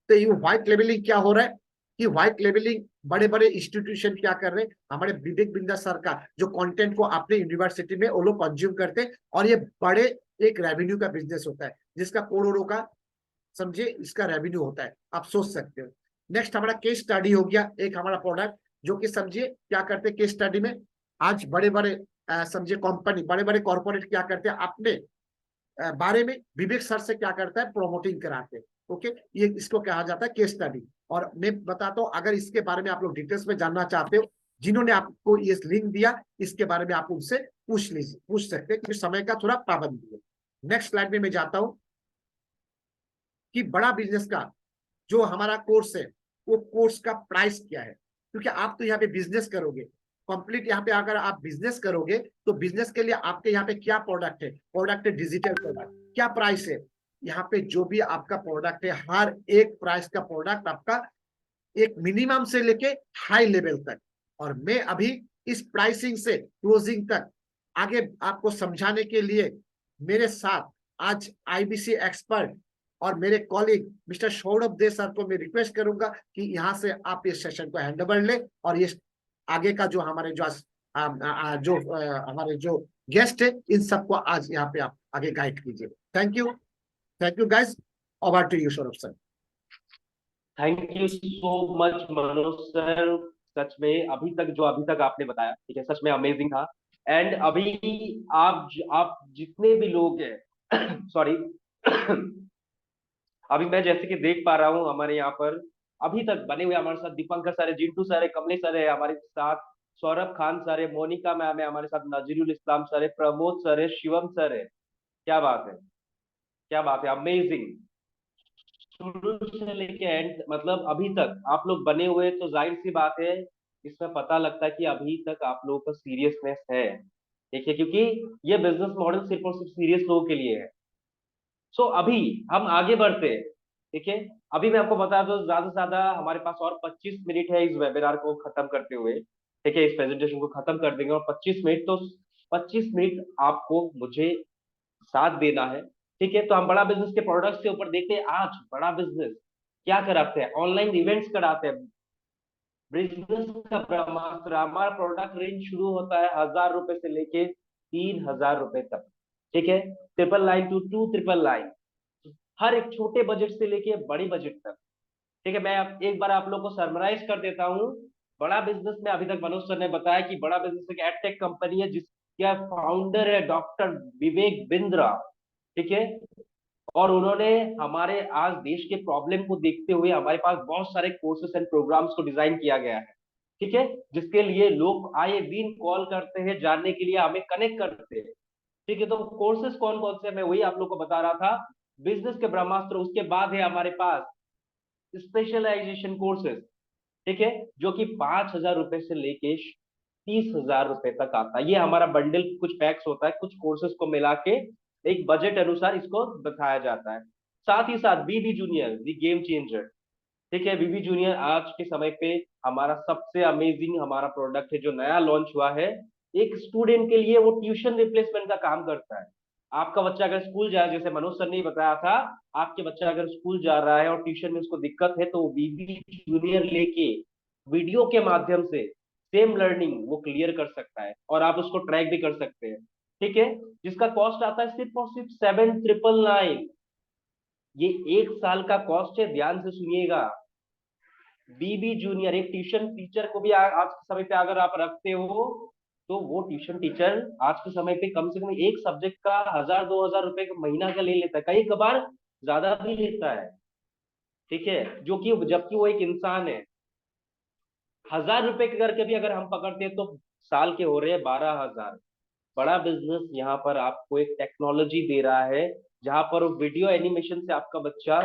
तो ये व्हाइट लेबलिंग क्या हो रहा है कि व्हाइट लेवलिंग बड़े बड़े इंस्टीट्यूशन क्या कर रहे हैं, हमारे विवेक बिंदा सर का जो कंटेंट को अपने यूनिवर्सिटी में वो लोग कंज्यूम करते हैं, और ये बड़े एक रेवेन्यू का बिजनेस होता है जिसका करोड़ों का समझे इसका रेवेन्यू होता है, आप सोच सकते हो। नेक्स्ट हमारा केस स्टडी हो गया, एक हमारा प्रोडक्ट जो कि समझिए क्या करते हैं केस स्टडी में, आज बड़े बड़े समझे कंपनी, बड़े बड़े कॉर्पोरेट क्या करते हैं अपने बारे में विवेक सर से क्या करता है प्रमोटिंग कराते हैं। ओके, ये इसको कहा जाता है केस स्टडी। और मैं बताता हूँ, अगर इसके बारे में आप लोग डिटेल्स में जानना चाहते हो, जिन्होंने आपको ये लिंक दिया इसके बारे में आप उनसे पूछ सकते हैं, क्योंकि समय का थोड़ा पाबंदी है। नेक्स्ट स्लाइड में मैं जाता हूँ कि बड़ा बिजनेस का जो हमारा कोर्स है वो कोर्स का प्राइस क्या है, क्योंकि आप तो यहाँ पे बिजनेस करोगे कंप्लीट। यहाँ पे अगर आप बिजनेस करोगे तो बिजनेस के लिए आपके यहाँ पे क्या प्रोडक्ट है, प्रोडक्ट है डिजिटल प्रोडक्ट, क्या प्राइस है। यहाँ पे जो भी आपका प्रोडक्ट है, हर एक प्राइस का प्रोडक्ट आपका एक मिनिमम से लेके हाई लेवल तक, और मैं अभी इस प्राइसिंग से क्लोजिंग तक आगे आपको समझाने के लिए मेरे साथ आज आईबीसी एक्सपर्ट और मेरे कॉलीग मिस्टर सौरभ दे सर को मैं रिक्वेस्ट करूंगा कि यहाँ से आप इस सेशन को हैंड ओवर ले, और ये आगे का जो हमारे हमारे जो गेस्ट है इन सबको आज यहाँ पे आप आगे गाइड कीजिए। Thank you guys, over to you Saurabh sir. Thank you so much Manoj sir. सच में अभी तक आपने बताया, ठीक है, सच में अमेजिंग था। एंड अभी आप जितने भी लोग हैं सॉरी अभी मैं जैसे कि देख पा रहा हूँ हमारे यहाँ पर अभी तक बने हुए हमारे साथ दीपंकर सर है, जिंटू सर है, कमलेश सर है हमारे साथ, सौरभ खान सर है, मोनिका मैम है हमारे साथ, नजीरुल इस्लाम सर है, प्रमोद सर है, शिवम सर है। क्या बात है, क्या बात है, अमेजिंग। शुरू से लेके एंड मतलब अभी तक आप लोग बने हुए, तो जाहिर सी बात है इसमें पता लगता है कि अभी तक आप लोगों का सीरियसनेस है, ठीक है, क्योंकि ये बिजनेस मॉडल सिर्फ और सिर्फ सीरियस लोगों के लिए है। सो अभी हम आगे बढ़ते हैं, ठीक है। अभी मैं आपको बता दूं, ज्यादा से ज्यादा हमारे पास और 25 मिनट है इस वेबिनार को खत्म करते हुए, ठीक है, इस प्रेजेंटेशन को खत्म कर देंगे, और 25 मिनट तो 25 मिनट आपको मुझे साथ देना है, ठीक है। तो हम बड़ा बिजनेस के प्रोडक्ट्स के ऊपर देखते हैं। आज बड़ा बिजनेस क्या कराते हैं, ऑनलाइन इवेंट्स कराते हैं। बिजनेस का ब्रह्मास्त्र, हमारा प्रोडक्ट रेंज शुरू होता है 1000 रुपए से लेके 3000 रुपए तक, ठीक है, 999 to 2999, हर एक छोटे बजट से लेके बड़ी बजट तक, ठीक है। मैं एक बार आप लोग को सरमराइज कर देता हूँ। बड़ा बिजनेस में अभी तक मनोज सर ने बताया कि बड़ा बिजनेस एक एडटेक कंपनी है जिसका फाउंडर है डॉक्टर विवेक बिंद्रा, ठीक है। और उन्होंने हमारे आज देश के प्रॉब्लम को देखते हुए हमारे पास बहुत सारे कोर्सेस एंड प्रोग्राम्स को डिजाइन किया गया है, ठीक है, जिसके लिए लोग आए दिन कॉल करते हैं, जानने के लिए हमें कनेक्ट करते हैं, ठीक है। तो कोर्सेज कौन कौन से, मैं वही आप लोग को बता रहा था, बिजनेस के ब्रह्मास्त्र, उसके बाद है हमारे पास स्पेशलाइजेशन कोर्सेज, ठीक है, जो कि 5000 रुपए से लेके 30,000 रुपए तक आता है। ये हमारा बंडल कुछ पैक्स होता है, कुछ कोर्सेज को मिला के एक बजट अनुसार इसको बताया जाता है। साथ ही साथ बीबी जूनियर दी गेम चेंजर, ठीक है, बीबी जूनियर आज के समय पे हमारा सबसे अमेजिंग हमारा प्रोडक्ट है जो नया लॉन्च हुआ है। एक स्टूडेंट के लिए वो ट्यूशन रिप्लेसमेंट का काम करता है। आपका बच्चा अगर स्कूल जाए, जैसे मनोज सर ने बताया था, आपके बच्चा अगर स्कूल जा रहा है और ट्यूशन में उसको दिक्कत है, तो वो बीबी जूनियर लेके वीडियो के माध्यम से सेम लर्निंग वो क्लियर कर सकता है, और आप उसको ट्रैक भी कर सकते हैं, ठीक है, जिसका कॉस्ट आता है सिर्फ और सिर्फ 7999। ये एक साल का कॉस्ट है, ध्यान से सुनिएगा। बीबी जूनियर एक ट्यूशन टीचर को भी आज के समय पे अगर आप रखते हो, तो वो ट्यूशन टीचर आज के समय पे कम से कम एक सब्जेक्ट का 1000-2000 रुपए का महीना का ले लेता है, कई कबार ज्यादा भी लेता है, ठीक है, जो कि जबकि वो एक इंसान है। 1000 रुपए के करके भी अगर हम पकड़ते हैं तो साल के हो रहे हैं 12,000। बड़ा बिजनेस यहाँ पर आपको एक टेक्नोलॉजी दे रहा है, जहां पर वीडियो एनिमेशन से आपका बच्चा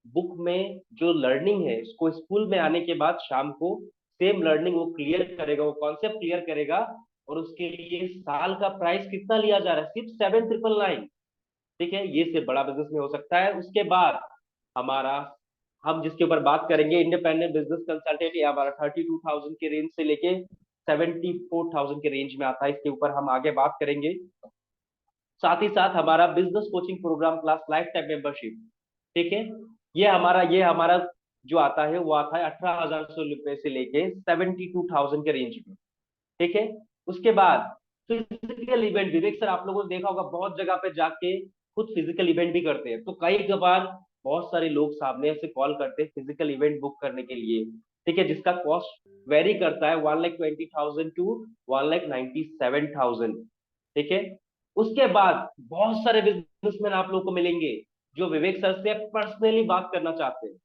बुक में जो लर्निंग है इसको स्कूल में आने के बाद शाम को सेम लर्निंग वो क्लियर करेगा, वो कॉन्सेप्ट क्लियर करेगा, और उसके लिए साल का प्राइस कितना लिया जा रहा है, सिर्फ 7999, ठीक है। ये सिर्फ बड़ा बिजनेस में हो सकता है। उसके बाद हमारा, हम जिसके ऊपर बात करेंगे, इंडिपेंडेंट बिजनेस कंसल्टेंट, ये हमारा 32,000 के रेंज से लेके 74,000 के रेंज में आता है, इसके ऊपर हम आगे बात करेंगे। साथ ही साथ हमारा business coaching program class life time membership, ठीक है, ये हमारा जो आता है वो आता है 18,000 रुपए से लेके 72,000 के रेंज में। ठीक है। उसके बाद फिजिकल इवेंट, विवेक सर आप लोगों ने देखा होगा बहुत जगह पे जाके खुद फिजिकल इवेंट भी करते हैं, तो कई बार बहुत सारे लोग सामने से कॉल करते हैं फिजिकल इवेंट बुक करने के लिए। ठीक है, जिसका कॉस्ट वेरी करता है 1,20,000 टू 1,97,000। ठीक है। उसके बाद बहुत सारे बिजनेसमैन आप लोग को मिलेंगे जो विवेक सर से पर्सनली बात करना चाहते हैं,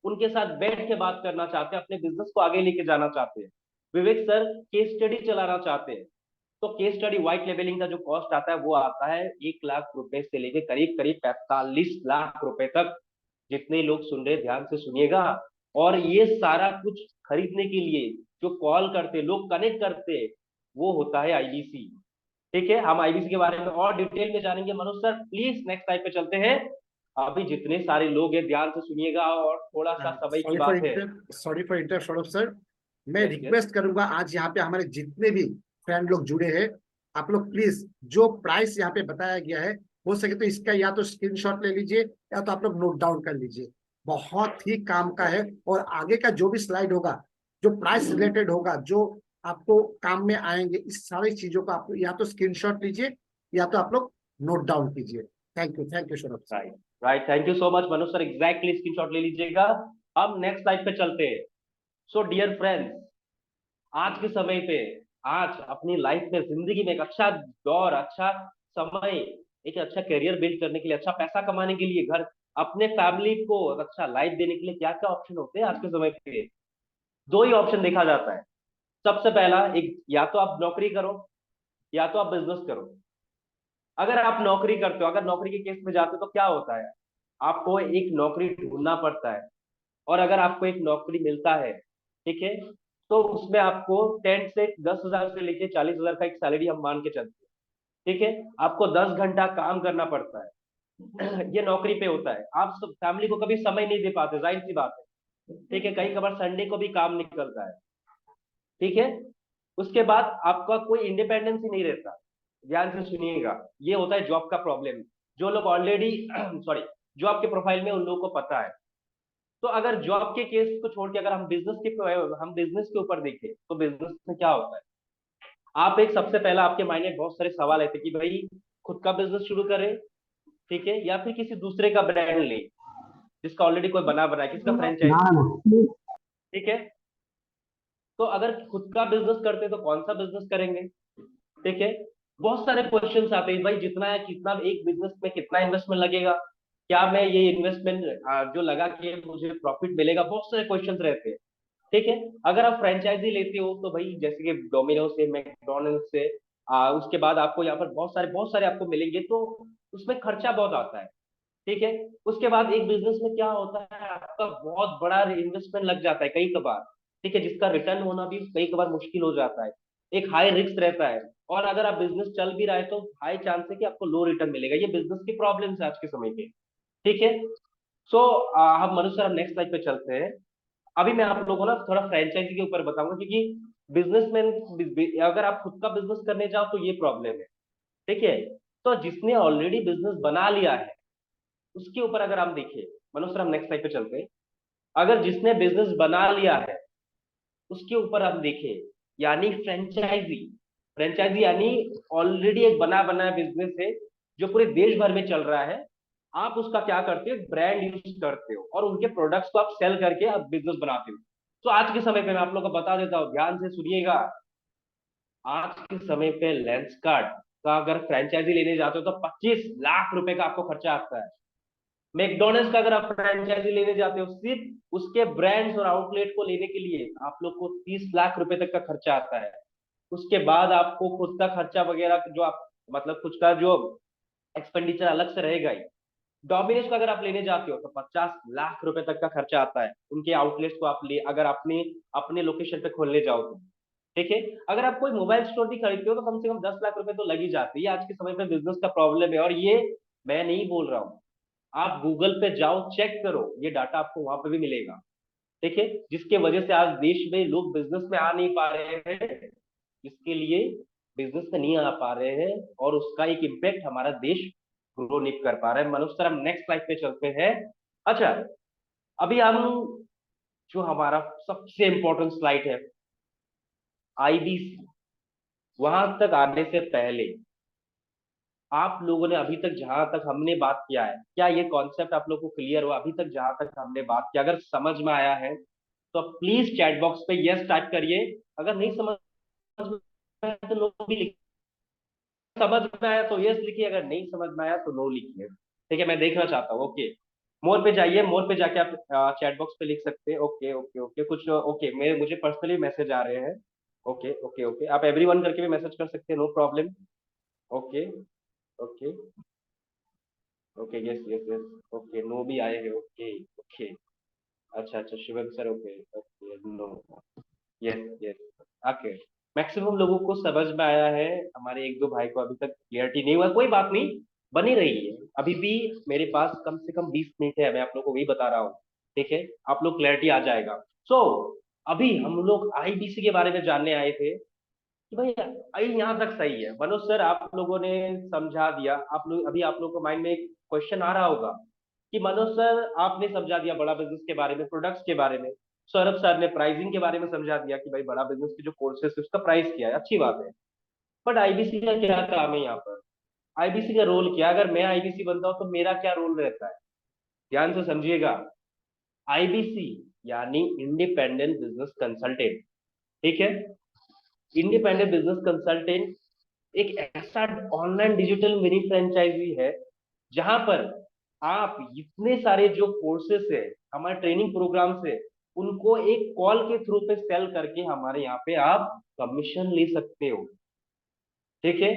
उनके साथ बैठ के बात करना चाहते हैं, अपने बिजनेस को आगे लेके जाना चाहते हैं। विवेक सर केस स्टडी चलाना चाहते हैं, तो केस स्टडी व्हाइट लेवलिंग का जो कॉस्ट आता है वो आता है 1 लाख रुपए से लेके करीब करीब 45 लाख रुपए तक। जितने लोग सुन रहे ध्यान से सुनिएगा। और ये सारा कुछ खरीदने के लिए जो कॉल करते लोग कनेक्ट करते वो होता है आईबीसी। ठीक है, हम आईबीसी के बारे में और डिटेल में जानेंगे। Manoj sir please next type पे चलते हैं। अभी जितने सारे लोग हैं ध्यान से सुनिएगा और थोड़ा सा समय की बात है। Sorry for inter Saurabh sir, मैं यस यस। रिक्वेस्ट करूंगा आज यहाँ पे हमारे जितने भी फ्रेंड लोग जुड़े हैं, आप लोग प्लीज जो प्राइस यहाँ पे बताया गया है, हो सके तो इसका या तो स्क्रीनशॉट ले लीजिए या तो आप लोग नोट डाउन कर लीजिए। बहुत ही काम का है, और आगे का जो भी स्लाइड होगा, जो प्राइस रिलेटेड होगा, जो आपको काम में आएंगे, इस सारी चीजों को आप या तो स्क्रीनशॉट लीजिए या तो आप लोग नोट डाउन कीजिए। Thank you Saurabh sir. Right right, thank you so much Manoj sir, exactly screenshot ले लीजिएगा। अब नेक्स्ट स्लाइड पे चलते हैं। सो डियर फ्रेंड्स, आज के समय पे, आज अपनी लाइफ में जिंदगी में एक अच्छा दौर, अच्छा समय, एक अच्छा करियर बिल्ड करने के लिए, अच्छा पैसा कमाने के लिए, घर अपने फैमिली को अच्छा लाइफ देने के लिए क्या क्या ऑप्शन होते हैं आज के समय पे? दो ही ऑप्शन देखा जाता है। सबसे पहला एक, या तो आप नौकरी करो या तो आप बिजनेस करो। अगर आप नौकरी करते हो, अगर नौकरी के केस में जाते हो तो क्या होता है, आपको एक नौकरी ढूंढना पड़ता है। और अगर आपको एक नौकरी मिलता है, ठीक है, तो उसमें आपको 10 से 10,000 से लेके 40,000 का एक सैलरी हम मान के चलते हैं। ठीक है, आपको 10 घंटा काम करना पड़ता है। ये नौकरी पे होता है। आप सब फैमिली को कभी समय नहीं दे पाते, जाहिर सी बात है। ठीक है, कई कबार संडे को भी काम निकलता है। ठीक है। उसके बाद आपका कोई इंडिपेंडेंस ही नहीं रहता। ध्यान से सुनिएगा, ये होता है जॉब का प्रॉब्लम। जो लोग ऑलरेडी सॉरी, जो आपके प्रोफाइल में उन लोगों को पता है। तो अगर जॉब के केस को छोड़ के अगर हम बिजनेस के ऊपर देखें, तो बिजनेस में क्या होता है, आप एक सबसे पहला आपके माइंड में बहुत सारे सवाल आते हैं कि भाई खुद का बिजनेस शुरू करें, ठीक है, या फिर किसी दूसरे का ब्रांड ले जिसका ऑलरेडी कोई बना बना है, किसका फ्रेंचाइजी। ठीक है। तो अगर खुद का बिजनेस करते हैं तो कौन सा बिजनेस करेंगे? ठीक है। बहुत सारे क्वेश्चंस आते हैं भाई, जितना है कितना, एक बिजनेस में कितना इन्वेस्टमेंट लगेगा, क्या मैं ये इन्वेस्टमेंट जो लगा के मुझे प्रॉफिट मिलेगा, बहुत सारे क्वेश्चंस रहते हैं। ठीक है। अगर आप फ्रेंचाइजी लेते हो तो भाई जैसे कि डोमिनोज से, मैकडोनल्ड से, उसके बाद आपको यहाँ पर बहुत सारे आपको मिलेंगे, तो उसमें खर्चा बहुत आता है। ठीक है। उसके बाद एक बिजनेस में क्या होता है, आपका बहुत बड़ा इन्वेस्टमेंट लग जाता है कई कबार। ठीक है, जिसका रिटर्न होना भी कई कबार मुश्किल हो जाता है। एक हाई रिस्क रहता है। और अगर आप बिजनेस चल भी रहा है तो हाई चांस है कि आपको लो रिटर्न मिलेगा। ये बिजनेस की प्रॉब्लम है आज के समय के। ठीक है। सो हम मनुष्य सर, हम नेक्स्ट स्लाइड पे चलते हैं। अभी मैं आप लोगों को ना थोड़ा फ्रेंचाइजी के ऊपर बताऊंगा, क्योंकि बिजनेसमैन, अगर आप खुद का बिजनेस करने जाओ तो ये प्रॉब्लम है। ठीक है। तो जिसने ऑलरेडी बिजनेस बना लिया है उसके ऊपर अगर हम देखें, मनोज सर हम नेक्स्ट स्लाइड पे चलते हैं। अगर जिसने बिजनेस बना लिया है उसके ऊपर हम देखें, यानी फ्रेंचाइजी। फ्रेंचाइजी यानी ऑलरेडी एक बना बनाया बिजनेस है जो पूरे देश भर में चल रहा है। आप उसका क्या करते हो, ब्रांड यूज करते हो और उनके प्रोडक्ट्स को आप सेल करके आप बिजनेस बनाते हो। तो आज के समय पे मैं आप लोगों को बता देता हूँ, ध्यान से सुनिएगा। आज के समय पे लेंसकार्ट का अगर फ्रेंचाइजी लेने जाते हो तो 25 लाख रुपए का आपको खर्चा आता है। मैकडोनल्ड्स का अगर आप फ्रेंचाइजी लेने जाते हो, सिर्फ उसके ब्रांड्स और आउटलेट को लेने के लिए आप लोग को 30 लाख रुपए तक का खर्चा आता है। उसके बाद आपको खुद का खर्चा वगैरह जो आप, मतलब खुद का जो एक्सपेंडिचर अलग से रहेगा ही। डोमिनोज का अगर आप लेने जाते हो तो 50 लाख रुपए तक का खर्चा आता है उनके आउटलेट्स को आप ले, अगर अपने अपने लोकेशन पे खोलने जाओ तो। ठीक है। अगर आप कोई मोबाइल स्टोर भी खरीदते हो तो कम से कम 10 लाख रुपए तो लग ही जाते हैं। ये आज के समय पे बिजनेस का प्रॉब्लम है, और ये मैं नहीं बोल रहा हूँ। आप गूगल पे जाओ, चेक करो, ये डाटा आपको वहां पे भी मिलेगा। ठीक है। जिसके वजह से आज देश में लोग बिजनेस में आ नहीं पा रहे हैं, इसके लिए बिजनेस में नहीं आ पा रहे हैं, और उसका एक इम्पैक्ट हमारा देश ग्रो नहीं कर पा रहा है। मनोज सर हम नेक्स्ट स्लाइड पे चलते हैं। अच्छा, अभी हम जो हमारा सबसे इंपॉर्टेंट स्लाइड है, आईबीसी, वहां तक आने से पहले आप लोगों ने अभी तक जहां तक हमने बात किया है, क्या ये कॉन्सेप्ट आप लोगों को क्लियर हुआ? अभी तक जहां तक हमने बात किया, अगर समझ में आया है तो प्लीज चैट बॉक्स पे यस टाइप करिए। अगर नहीं समझ में आया तो नो भी लिखिए। समझ में आया तो यस लिखिए, अगर नहीं समझ में आया तो नो लिखिए। ठीक है, मैं देखना चाहता हूँ। ओके, मोर पे जाइए, मोर पे जाके आप चैट बॉक्स पे लिख सकते हैं। ओके ओके ओके, कुछ ओके, मेरे मुझे पर्सनली मैसेज आ रहे हैं। ओके ओके ओके, आप एवरीवन करके भी मैसेज कर सकते हैं, no problem. Okay okay okay, yes yes yes, okay, no भी आए हैं। ओके ओके, अच्छा अच्छा, Shivam sir, okay okay, no, yes yes, okay. Maximum लोगों को समझ में आया है, हमारे एक दो भाई को अभी तक क्लियरिटी नहीं हुआ, कोई बात नहीं, बनी रही है। अभी भी मेरे पास कम से कम 20 मिनट है, मैं आप लोग को वही बता रहा हूँ। ठीक है, आप लोग क्लैरिटी आ जाएगा। सो अभी हम लोग आईबीसी के बारे में जानने आए थे कि भाई आई यहाँ तक सही है। मनोज सर, आप लोगों ने समझा दिया, आप लोग अभी आप लोगों को माइंड में एक क्वेश्चन आ रहा होगा कि मनोज सर आपने समझा दिया बड़ा बिजनेस के बारे में, प्रोडक्ट्स के बारे में, सौरभ सर ने प्राइसिंग के बारे में समझा दिया कि भाई बड़ा बिजनेस के जो कोर्सेस है उसका प्राइस क्या है, अच्छी बात है। बट आईबीसी का क्या काम है यहाँ पर? आईबीसी का रोल क्या? अगर मैं आईबीसी बनता हूँ तो मेरा क्या रोल रहता है? ध्यान से समझिएगा। आईबीसी यानी इंडिपेंडेंट बिजनेस कंसल्टेंट। ठीक है, इंडिपेंडेंट बिजनेस कंसल्टेंट एक ऐसा ऑनलाइन डिजिटल मिनी फ्रेंचाइजी है जहां पर आप इतने सारे जो कोर्सेस है, हमारे ट्रेनिंग प्रोग्राम्स है, उनको एक कॉल के थ्रू पे सेल करके हमारे यहाँ पे आप कमीशन ले सकते हो। ठीक है,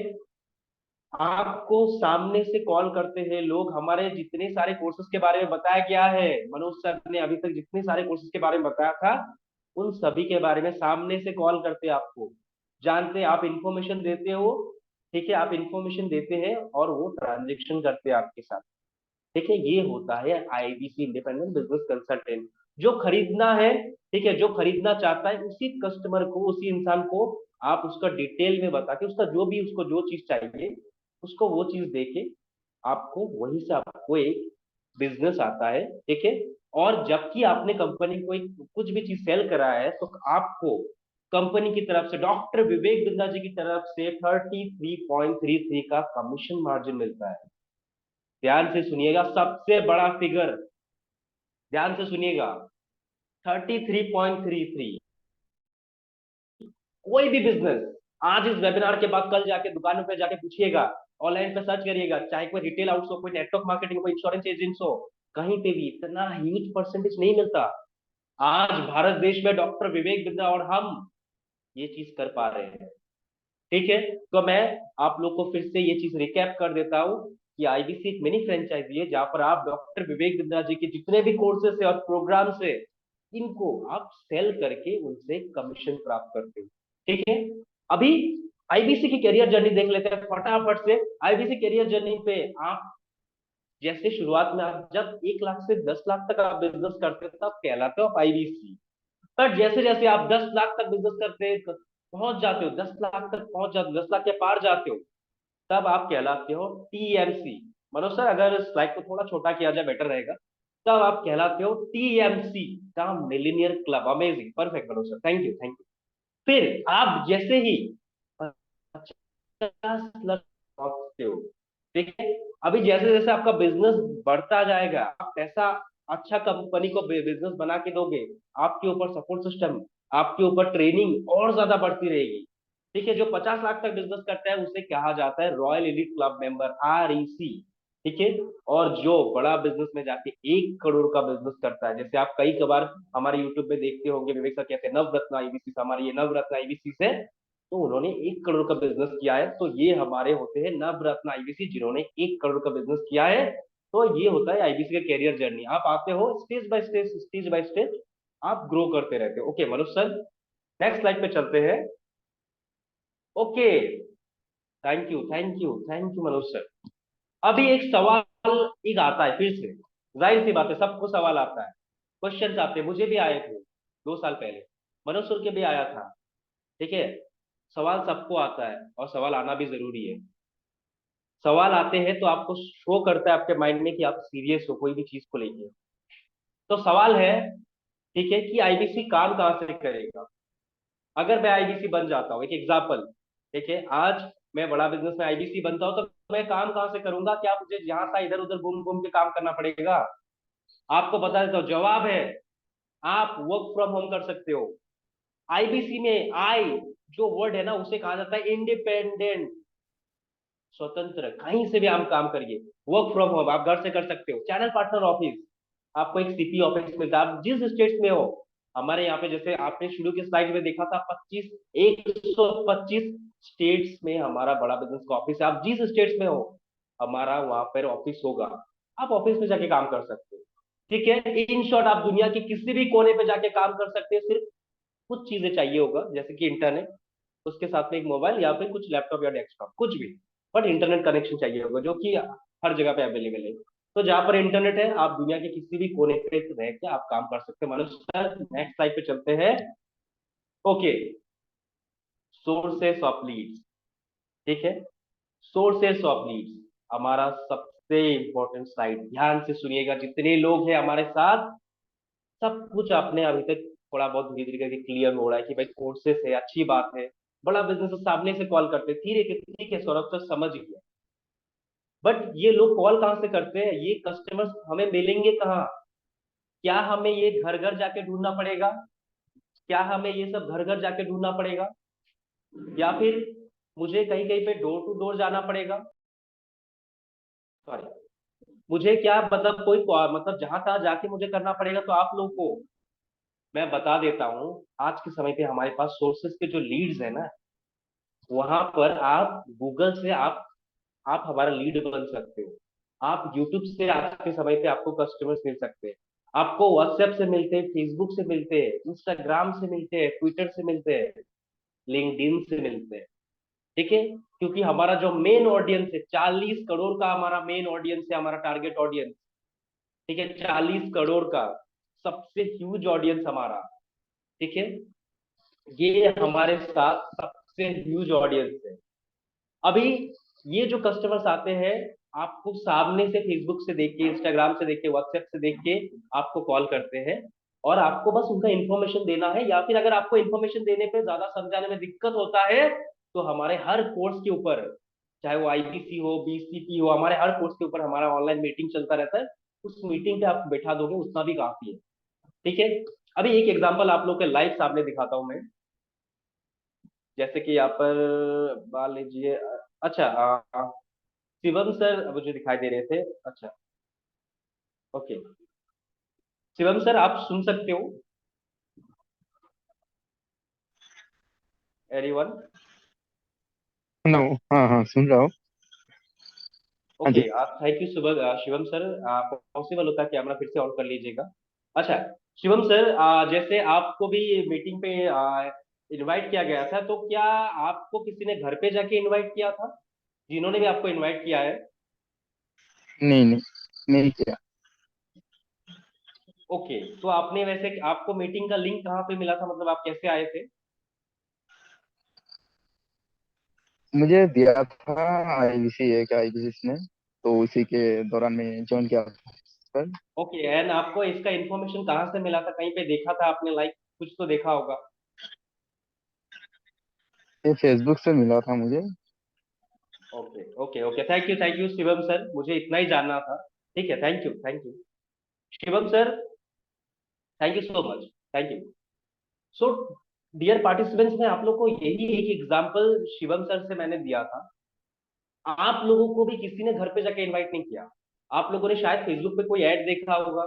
आपको सामने से कॉल करते हैं लोग, हमारे जितने सारे कोर्सेज के बारे में बताया गया है, मनोज सर ने अभी तक जितने सारे कोर्सेज के बारे में बताया था, उन सभी के बारे में सामने से कॉल करते हैं आपको, जानते हैं, आप इंफॉर्मेशन देते हो। ठीक है, आप इंफॉर्मेशन देते हैं और वो ट्रांजेक्शन करते हैं आपके साथ। ठीक है, ये होता है आईबीसी, इंडिपेंडेंट बिजनेस कंसल्टेंट। जो खरीदना है, ठीक है, जो खरीदना चाहता है उसी कस्टमर को, उसी इंसान को आप उसका डिटेल में बता के, उसका जो भी, उसको जो चीज चाहिए उसको वो चीज देके आपको वहीं से आपको एक बिजनेस आता है। ठीक है, और जबकि आपने कंपनी को एक कुछ भी चीज सेल करा है तो आपको कंपनी की तरफ से, डॉक्टर विवेक बिंदा जी की तरफ से 33.33 का कमीशन मार्जिन मिलता है। ध्यान से सुनिएगा, सबसे बड़ा फिगर, ध्यान से सुनिएगा, 33.33। कोई भी बिजनेस आज इस वेबिनार के बाद कल जाके दुकानों पे जाके पूछिएगा, ऑनलाइन पे सर्च करिएगा, चाहे कोई रिटेल हाउस हो, कोई नेटवर्क मार्केटिंग, कोई इंश्योरेंस एजेंट हो, कहीं पे भी इतना ह्यूज परसेंटेज नहीं मिलता। आज भारत देश में डॉक्टर विवेक बिंद्रा और हम ये चीज कर पा रहे हैं। ठीक है, तो मैं आप लोग को फिर से ये चीज रिकैप कर देता हूँ कि आईबीसी एक मिनी फ्रेंचाइजी है जहां पर आप डॉक्टर विवेक बिंद्रा जी के जितने भी कोर्सेस है और प्रोग्राम्स है, इनको आप सेल करके उनसे कमीशन प्राप्त करते हो। ठीक है, अभी आईबीसी की करियर जर्नी देख लेते हैं फटाफट से। आईबीसी करियर जर्नी पे आप जैसे शुरुआत में आप जब 1 लाख से 10 लाख तक आप बिजनेस करते हो तब कहलाते हो आप आईबीसी। पर जैसे जैसे आप 10 लाख तक बिजनेस करते पहुंच जाते हो, 10 लाख तक पहुंच जाते हो, 10 लाख के पार जाते हो, तब आप कहलाते हो टीएमसी। मनोज सर, अगर स्लाइड को थोड़ा छोटा किया जाए बेटर रहेगा। तब आप कहलाते हो टीएमसी का millionaire club. Amazing, perfect Manoj sir, thank you thank you. फिर आप जैसे ही 50 लाख पहुंचते हो, ठीक है, अभी जैसे जैसे आपका बिजनेस बढ़ता जाएगा, आप ऐसा अच्छा कंपनी को बिजनेस बना के दोगे, आपके ऊपर सपोर्ट सिस्टम, आपके ऊपर ट्रेनिंग और ज्यादा बढ़ती रहेगी। ठीक है, जो 50 लाख तक बिजनेस करता है उसे कहा जाता है royal elite club member, REC। ठीक है, और जो बड़ा बिजनेस में जाके 1 करोड़ का बिजनेस करता है, जैसे आप कई कबार हमारे यूट्यूब में देखते होंगे, विवेक सर कहते हैं नवरत्न आईबीसी से, हमारे ये नवरत्न आईबीसी से, तो उन्होंने 1 करोड़ का बिजनेस किया है। तो ये हमारे होते हैं नवरत्न आईबीसी जिन्होंने 1 करोड़ का बिजनेस किया है। तो ये होता है आईबीसी का कैरियर जर्नी। आप आते हो stage by stage, stage by stage आप ग्रो करते रहते हो। Okay Manoj sir, next slide पे चलते हैं। Okay, thank you thank you thank you Manoj sir. अभी एक सवाल एक आता है फिर से, जाहिर सी बात है सबको सवाल आता है, क्वेश्चन आते हैं, मुझे भी आए थे 2 साल पहले, मनोज सर के भी आया था। ठीक है, सवाल सबको आता है और सवाल आना भी जरूरी है। सवाल आते हैं तो आपको शो करता है आपके माइंड में कि आप सीरियस हो कोई भी चीज को लेके। तो सवाल है ठीक है, कि आईबीसी काम कहाँ से करेगा। अगर मैं आईबीसी बन जाता हूँ, एक एग्जाम्पल, ठीक है, आज मैं बड़ा बिजनेस में आईबीसी बनता हूँ, तो मैं काम कहाँ से करूंगा? क्या मुझे यहाँ से इधर उधर घूम घूम के काम करना पड़ेगा? आपको बता देता हूँ, जवाब है आप वर्क फ्रॉम होम कर सकते हो। आईबीसी में आई जो वर्ड है ना, उसे कहा जाता है इंडिपेंडेंट, स्वतंत्र, कहीं से भी आप काम करिए, वर्क फ्रॉम होम आप घर से कर सकते हो। चैनल पार्टनर ऑफिस, आपको एक सीपी ऑफिस मिलता है, आप जिस स्टेट में हो। हमारे यहाँ पे जैसे आपने शुरू की स्लाइड में देखा था, 125 स्टेट्स में हमारा बड़ा बिजनेस का ऑफिस है। आप जिस स्टेट्स में हो, हमारा वहां पर ऑफिस होगा, आप ऑफिस में जाके काम कर सकते हो। ठीक है, इन शॉर्ट आप दुनिया के किसी भी कोने पे जाके काम कर सकते हो। सिर्फ कुछ चीजें चाहिए होगा, जैसे कि इंटरनेट, उसके साथ में एक मोबाइल या फिर कुछ लैपटॉप या डेस्कटॉप, कुछ भी, बट इंटरनेट कनेक्शन चाहिए होगा, जो कि हर जगह पे अवेलेबल है। तो जहां पर इंटरनेट है, आप दुनिया के किसी भी कोने पे रह के आप काम कर सकते हैं। मानो सर, नेक्स्ट स्लाइड पे चलते हैं। Okay, sources of leads. ठीक है, सोर्सेस ऑफ लीड्स हमारा सबसे इंपॉर्टेंट स्लाइड, ध्यान से सुनिएगा जितने लोग हैं हमारे साथ। सब कुछ आपने अभी तक थोड़ा बहुत धीरे धीरे करके क्लियर हो रहा है कि भाई कोर्सेस है, अच्छी बात है, बड़ा बिजनेस सामने से कॉल करते हैं, ठीक है सौरभ सर समझ गया। बट ये लोग कॉल कहाँ से करते हैं? ये कस्टमर्स हमें मिलेंगे कहाँ? क्या हमें ये घर घर जाके ढूंढना पड़ेगा? क्या हमें ये सब घर घर जाके ढूंढना पड़ेगा, या फिर मुझे कहीं कहीं पे डोर टू डोर जाना पड़ेगा? सॉरी, मुझे क्या मतलब कोई मतलब जहां तहाँ जाके मुझे करना पड़ेगा? तो आप लोगों को मैं बता देता हूँ, आज के समय पे हमारे पास सोर्सेस के जो लीड्स है ना, वहां पर आप गूगल से आप हमारा लीड बन सकते हो। आप यूट्यूब से आज के समय पे आपको कस्टमर्स मिल सकते हैं, आपको व्हाट्सएप से मिलते हैं, फेसबुक से मिलते हैं, इंस्टाग्राम से मिलते हैं, ट्विटर से मिलते हैं, लिंक्डइन से मिलते हैं। ठीक है, क्योंकि हमारा जो मेन ऑडियंस है, 40 करोड़ का हमारा मेन ऑडियंस है, हमारा टारगेट ऑडियंस। ठीक है, 40 करोड़ का सबसे ह्यूज ऑडियंस हमारा। ठीक है, ये हमारे साथ सबसे ह्यूज ऑडियंस है। अभी ये जो कस्टमर्स आते हैं, आपको सामने से फेसबुक से देख के, इंस्टाग्राम से देख के, व्हाट्सएप से देख के आपको कॉल करते हैं, और आपको बस उनका इन्फॉर्मेशन देना है, या फिर अगर आपको इन्फॉर्मेशन देने पे ज्यादा समझाने में दिक्कत होता है, तो हमारे हर कोर्स के ऊपर, चाहे वो आईपीसी हो, बीसीपी हो, हमारे हर कोर्स के ऊपर हमारा ऑनलाइन मीटिंग चलता रहता है। उस मीटिंग पे आप बैठा दोगे, उतना भी काफी है। ठीक है, अभी एक एग्जांपल आप लोग के लाइव सामने दिखाता हूं मैं। जैसे कि यहाँ पर मान लीजिए, अच्छा, शिवम सर मुझे दिखाई दे रहे थे। अच्छा, ओके, शिवम सर आप सुन सकते हो? एनीवन? हेलो। हाँ हाँ, सुन रहा हूँ। हाँ ओके, जी। आप thank you Shivam sir, possible होता है कैमरा फिर से ऑन कर लीजिएगा। अच्छा, शिवम सर, जैसे आपको भी मीटिंग पे इनवाइट किया गया था, तो क्या आपको किसी ने घर पे जाके इनवाइट किया था, जिन्होंने भी आपको इनवाइट किया है? नहीं नहीं, नहीं किया। ओके, तो आपने वैसे आपको मीटिंग का लिंक कहाँ पे मिला था, मतलब आप कैसे आए थे? मुझे दिया था आईबीसी, एक आईबीसी ने, तो उसी के दौरान मैं ज्वाइन किया था सर। ओके, एंड आपको इसका इन्फॉर्मेशन कहाँ से मिला था? कहीं पे देखा था आपने, लाइक कुछ तो देखा होगा। ये फेसबुक से मिला था मुझे। Okay okay okay, thank you Shivam sir, मुझे इतना ही जानना था। ठीक है, thank you, thank you Shivam sir, thank you so much, thank you. So dear participants, मैं आप लोग को यही एक एग्जांपल शिवम सर से मैंने दिया था। आप लोगों को भी किसी ने घर पे जाके इनवाइट नहीं किया। आप लोगों ने शायद फेसबुक पे कोई ऐड देखा होगा,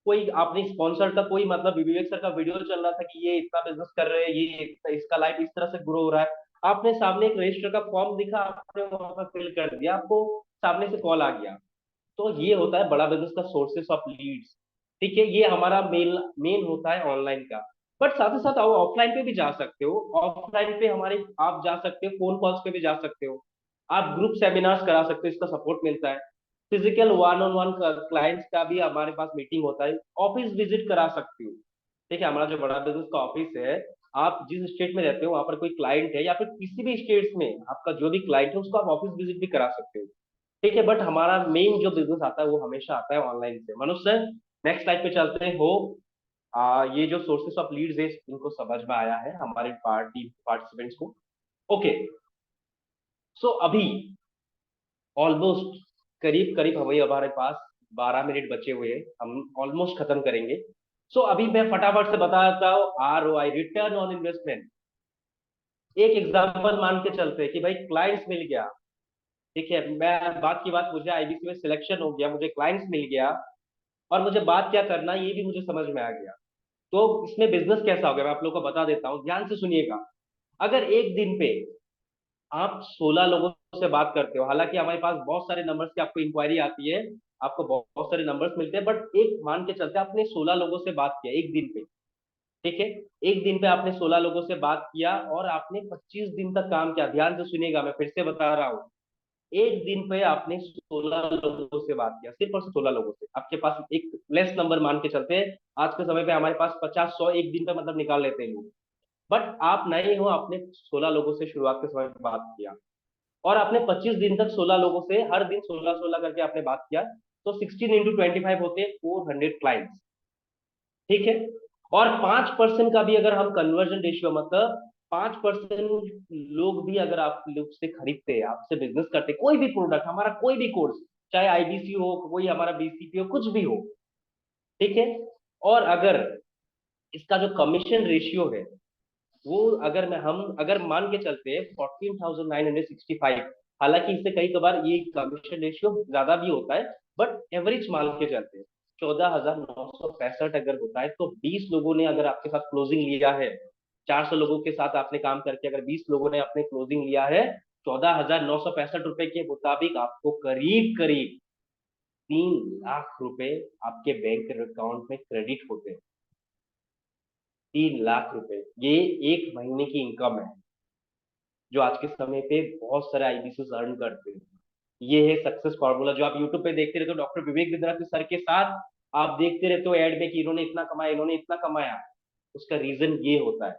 कोई आपने स्पॉन्सर का कोई मतलब विवेक सर का वीडियो चल रहा था कि ये इतना बिजनेस कर रहे हैं, ये इसका लाइफ इस तरह से ग्रो हो रहा है। आपने सामने एक रजिस्टर का फॉर्म दिखा, आपने वहां पर फिल कर दिया, आपको सामने से कॉल आ गया। तो ये होता है बड़ा बिजनेस का सोर्सेस ऑफ लीड्स। ठीक है, ये हमारा मेन मेन होता है ऑनलाइन का। बट साथ ही साथ आप ऑफलाइन पे भी जा सकते हो, ऑफलाइन पे हमारे आप जा सकते हो, फोन कॉल्स पे भी जा सकते हो, आप ग्रुप सेमिनार्स करा सकते हो, इसका सपोर्ट मिलता है। Physical one on one clients का भी हमारे पास मीटिंग होता है, ऑफिस विजिट करा सकती हो। ठीक है, हमारा जो बड़ा बिजनेस का ऑफिस है, आप जिस स्टेट में रहते हो वहां पर कोई क्लाइंट है, या फिर किसी भी स्टेट्स में आपका जो भी क्लाइंट है, उसको आप ऑफिस विजिट भी करा सकते हो। ठीक है, बट हमारा मेन जो बिजनेस आता है वो हमेशा आता है ऑनलाइन से। मनुष्य सर, नेक्स्ट स्लाइड पे चलते हो। ये जो सोर्सेस ऑफ लीड्स है इनको समझ में आया है हमारे पार्टिसिपेंट्स को। ओके, सो अभी ऑलमोस्ट करीब करीब हमारे पास 12 मिनट बचे हुए हैं, हम ऑलमोस्ट खत्म करेंगे। सो अभी मैं फटाफट से बताता हूँ ROI, रिटर्न ऑन इन्वेस्टमेंट। एक एग्जांपल मान के चलते हैं कि भाई क्लाइंट्स मिल गया, ठीक है, मैं बात की बात, मुझे IBC में सिलेक्शन हो गया, मुझे क्लाइंट्स मिल गया, और मुझे बात क्या करना है ये भी मुझे समझ में आ गया। तो इसमें बिजनेस कैसा हो गया मैं आप लोगों को बता देता हूँ, ध्यान से सुनिएगा। अगर एक दिन पे आप 16 लोगों से बात करते हो, हालांकि हमारे पास बहुत सारे नंबर्स की आपको इंक्वायरी आती है, आपको बहुत सारे नंबर्स मिलते हैं, बट एक मान के चलते आपने 16 लोगों से बात किया एक दिन पे, ठीक है, एक दिन पे आपने 16 लोगों से बात किया और आपने 25 दिन तक काम किया। ध्यान से सुनिएगा, मैं फिर से बता रहा हूँ, एक दिन पे आपने 16 लोगों से बात किया, सिर्फ और सिर्फ 16 लोगों से। आपके पास एक लेस नंबर मान के चलते हैं, आज के समय पे हमारे पास 50-100 एक दिन पे मतलब निकाल लेते हैं लोग, बट आप नए हो, आपने 16 लोगों से शुरुआत के समय पे बात किया और आपने 25 दिन तक 16 लोगों से हर दिन 16-16 करके आपने बात किया, तो 16 × 25 होते हैं 400 क्लाइंट्स, ठीक है। और 5% का भी अगर हम कन्वर्जन रेशियो, मतलब 5% लोग भी अगर आप लोग से खरीदते हैं, आपसे बिजनेस करते हैं, कोई भी प्रोडक्ट, हमारा कोई भी कोर्स, चाहे IBC हो, कोई हमारा BCP हो, कुछ भी हो, ठीक है, और अगर इसका जो कमीशन रेशियो है वो अगर मैं हम अगर मान के चलते हैं 14,965, हालांकि इससे कई कबार ये कमीशन रेशियो ज्यादा भी होता है, बट एवरेज मान के चलते हैं 14,965 अगर होता है, तो 20 लोगों ने अगर आपके साथ क्लोजिंग लिया है, 400 लोगों के साथ आपने काम करके अगर 20 लोगों ने अपने क्लोजिंग लिया है, 14,965 के मुताबिक आपको करीब करीब 3 लाख रुपए आपके बैंक अकाउंट में क्रेडिट होते हैं। 3 लाख रुपए, ये एक महीने की इनकम है जो आज के समय पे बहुत सारे IBC अर्न करते हैं। ये है सक्सेस फॉर्मूला जो आप यूट्यूब पे देखते रहते हो, डॉक्टर विवेक विद्यार्थी सर के साथ आप देखते रहते हो एड में कि इन्होंने इतना कमाया, इन्होंने इतना कमाया, उसका रीजन ये होता है।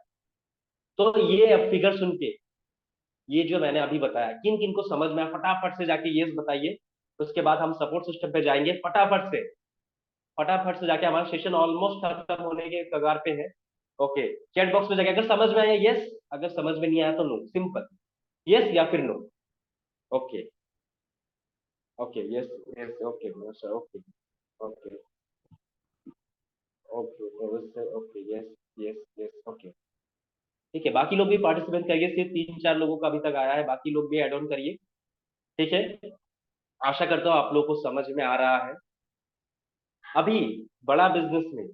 तो ये अब फिगर सुन के, ये जो मैंने अभी बताया, किन किन को समझ में आया फटाफट से जाके यस बताइए, उसके बाद हम सपोर्ट सिस्टम पे जाएंगे फटाफट से, फटाफट से जाके, हमारा सेशन ऑलमोस्ट खत्म होने के कगार पे है। ओके, चैट बॉक्स में जाके अगर समझ में आया यस, अगर समझ में नहीं आया तो नो, सिंपल, यस या फिर no. Okay, okay, yes, yes, okay sir, okay, okay, okay, okay, yes, yes, yes, okay, ठीक है, बाकी लोग भी पार्टिसिपेट करिए, सिर्फ 3-4 लोगों का अभी तक आया है, बाकी लोग भी एड ऑन करिए, ठीक है। आशा करता हूँ आप लोगों को समझ में आ रहा है। अभी बड़ा बिजनेस में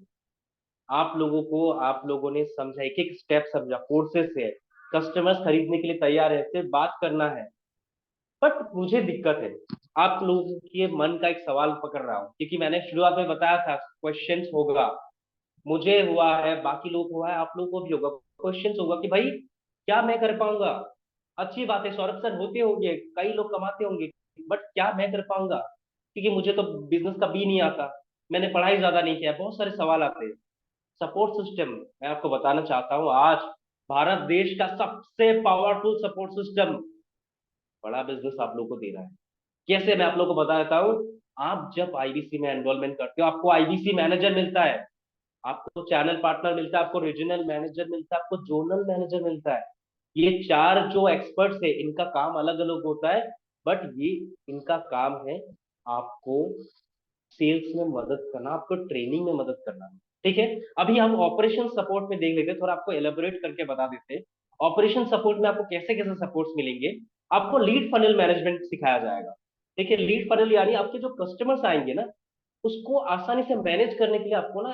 आप लोगों ने समझा, एक एक स्टेप समझा, कोर्सेस है, कस्टमर्स खरीदने के लिए तैयार है, सिर्फ बात करना है। बट मुझे दिक्कत है, आप लोगों के मन का एक सवाल पकड़ रहा हूँ, क्योंकि मैंने शुरुआत में बताया था क्वेश्चंस होगा, मुझे हुआ है, बाकी लोग हुआ है, आप लोगों को भी होगा, क्वेश्चंस होगा कि भाई क्या मैं कर पाऊंगा। अच्छी बात है, सौरभ सर होते होंगे, कई लोग कमाते होंगे, बट क्या मैं कर पाऊंगा, क्योंकि मुझे तो बिजनेस का भी नहीं आता, मैंने पढ़ाई ज्यादा नहीं किया, बहुत सारे सवाल आते हैं। सपोर्ट सिस्टम, मैं आपको बताना चाहता हूँ, आज भारत देश का सबसे पावरफुल सपोर्ट सिस्टम बड़ा बिजनेस आप लोग को दे रहा है। कैसे, मैं आप लोग को बता देता हूँ। आप जब IBC में एनरोलमेंट करते हो, आपको IBC मैनेजर मिलता है, आपको चैनल पार्टनर मिलता है, आपको रीजनल मैनेजर मिलता है, आपको जोनल मैनेजर मिलता है। ये 4 जो एक्सपर्ट्स है, इनका काम अलग अलग होता है, बट ये इनका काम है आपको सेल्स में मदद करना, आपको ट्रेनिंग में मदद करना, ठीक है। अभी हम ऑपरेशन सपोर्ट में देख लेते हैं, थोड़ा आपको एलेबोरेट करके बता देते हैं। ऑपरेशन सपोर्ट में आपको कैसे कैसे सपोर्ट्स मिलेंगे। आपको लीड फनल मैनेजमेंट सिखाया जाएगा, ठीक है। लीड फनल यानी आपके जो कस्टमर्स आएंगे ना, उसको आसानी से मैनेज करने के लिए आपको ना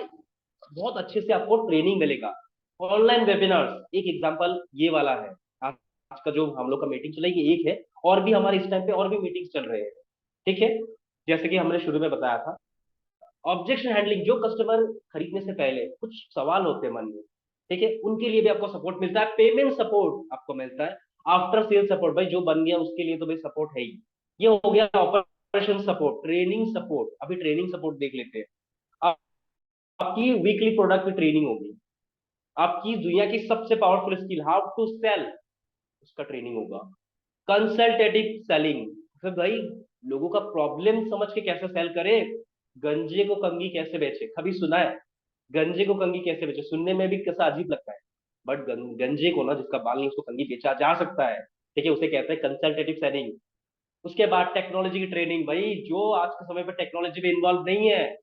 बहुत अच्छे से आपको ट्रेनिंग मिलेगा। ऑनलाइन वेबिनार्स, एक एग्जांपल ये वाला है, आज का जो हम लोग का मीटिंग चलेगी एक है, और भी हमारे इस टाइम पे और भी मीटिंग्स चल रहे हैं, ठीक है। जैसे कि हमने शुरू में बताया था, ऑब्जेक्शन हैंडलिंग, जो कस्टमर खरीदने से पहले कुछ सवाल होते हैं मन में, ठीक है, उनके लिए भी आपको सपोर्ट मिलता है। पेमेंट सपोर्ट आपको मिलता है। आफ्टर सेल सपोर्ट, भाई जो बन गया उसके लिए तो भाई सपोर्ट है ही। ये हो गया ऑपरेशन सपोर्ट। ट्रेनिंग सपोर्ट, अभी ट्रेनिंग सपोर्ट देख लेते हैं। आपकी वीकली प्रोडक्ट की ट्रेनिंग होगी, आपकी दुनिया की सबसे powerful skill how to sell, उसका ट्रेनिंग होगा। कंसल्टेटिव सेलिंग, फिर भाई लोगों का प्रॉब्लम समझ के कैसे सेल करे, गंजे को कंगी कैसे बेचे, कभी सुना है? गंजे को कंघी कैसे बेचे, सुनने में भी कैसा अजीब लगता है, बट गंजे को ना, जिसका बाल नहीं उसको कंघी बेचा जा सकता है। ठीक है, उसे कहते हैं कंसल्टेटिव सेलिंग। उसके बाद टेक्नोलॉजी की ट्रेनिंग, भाई जो आज के समय पर टेक्नोलॉजी में इन्वॉल्व नहीं है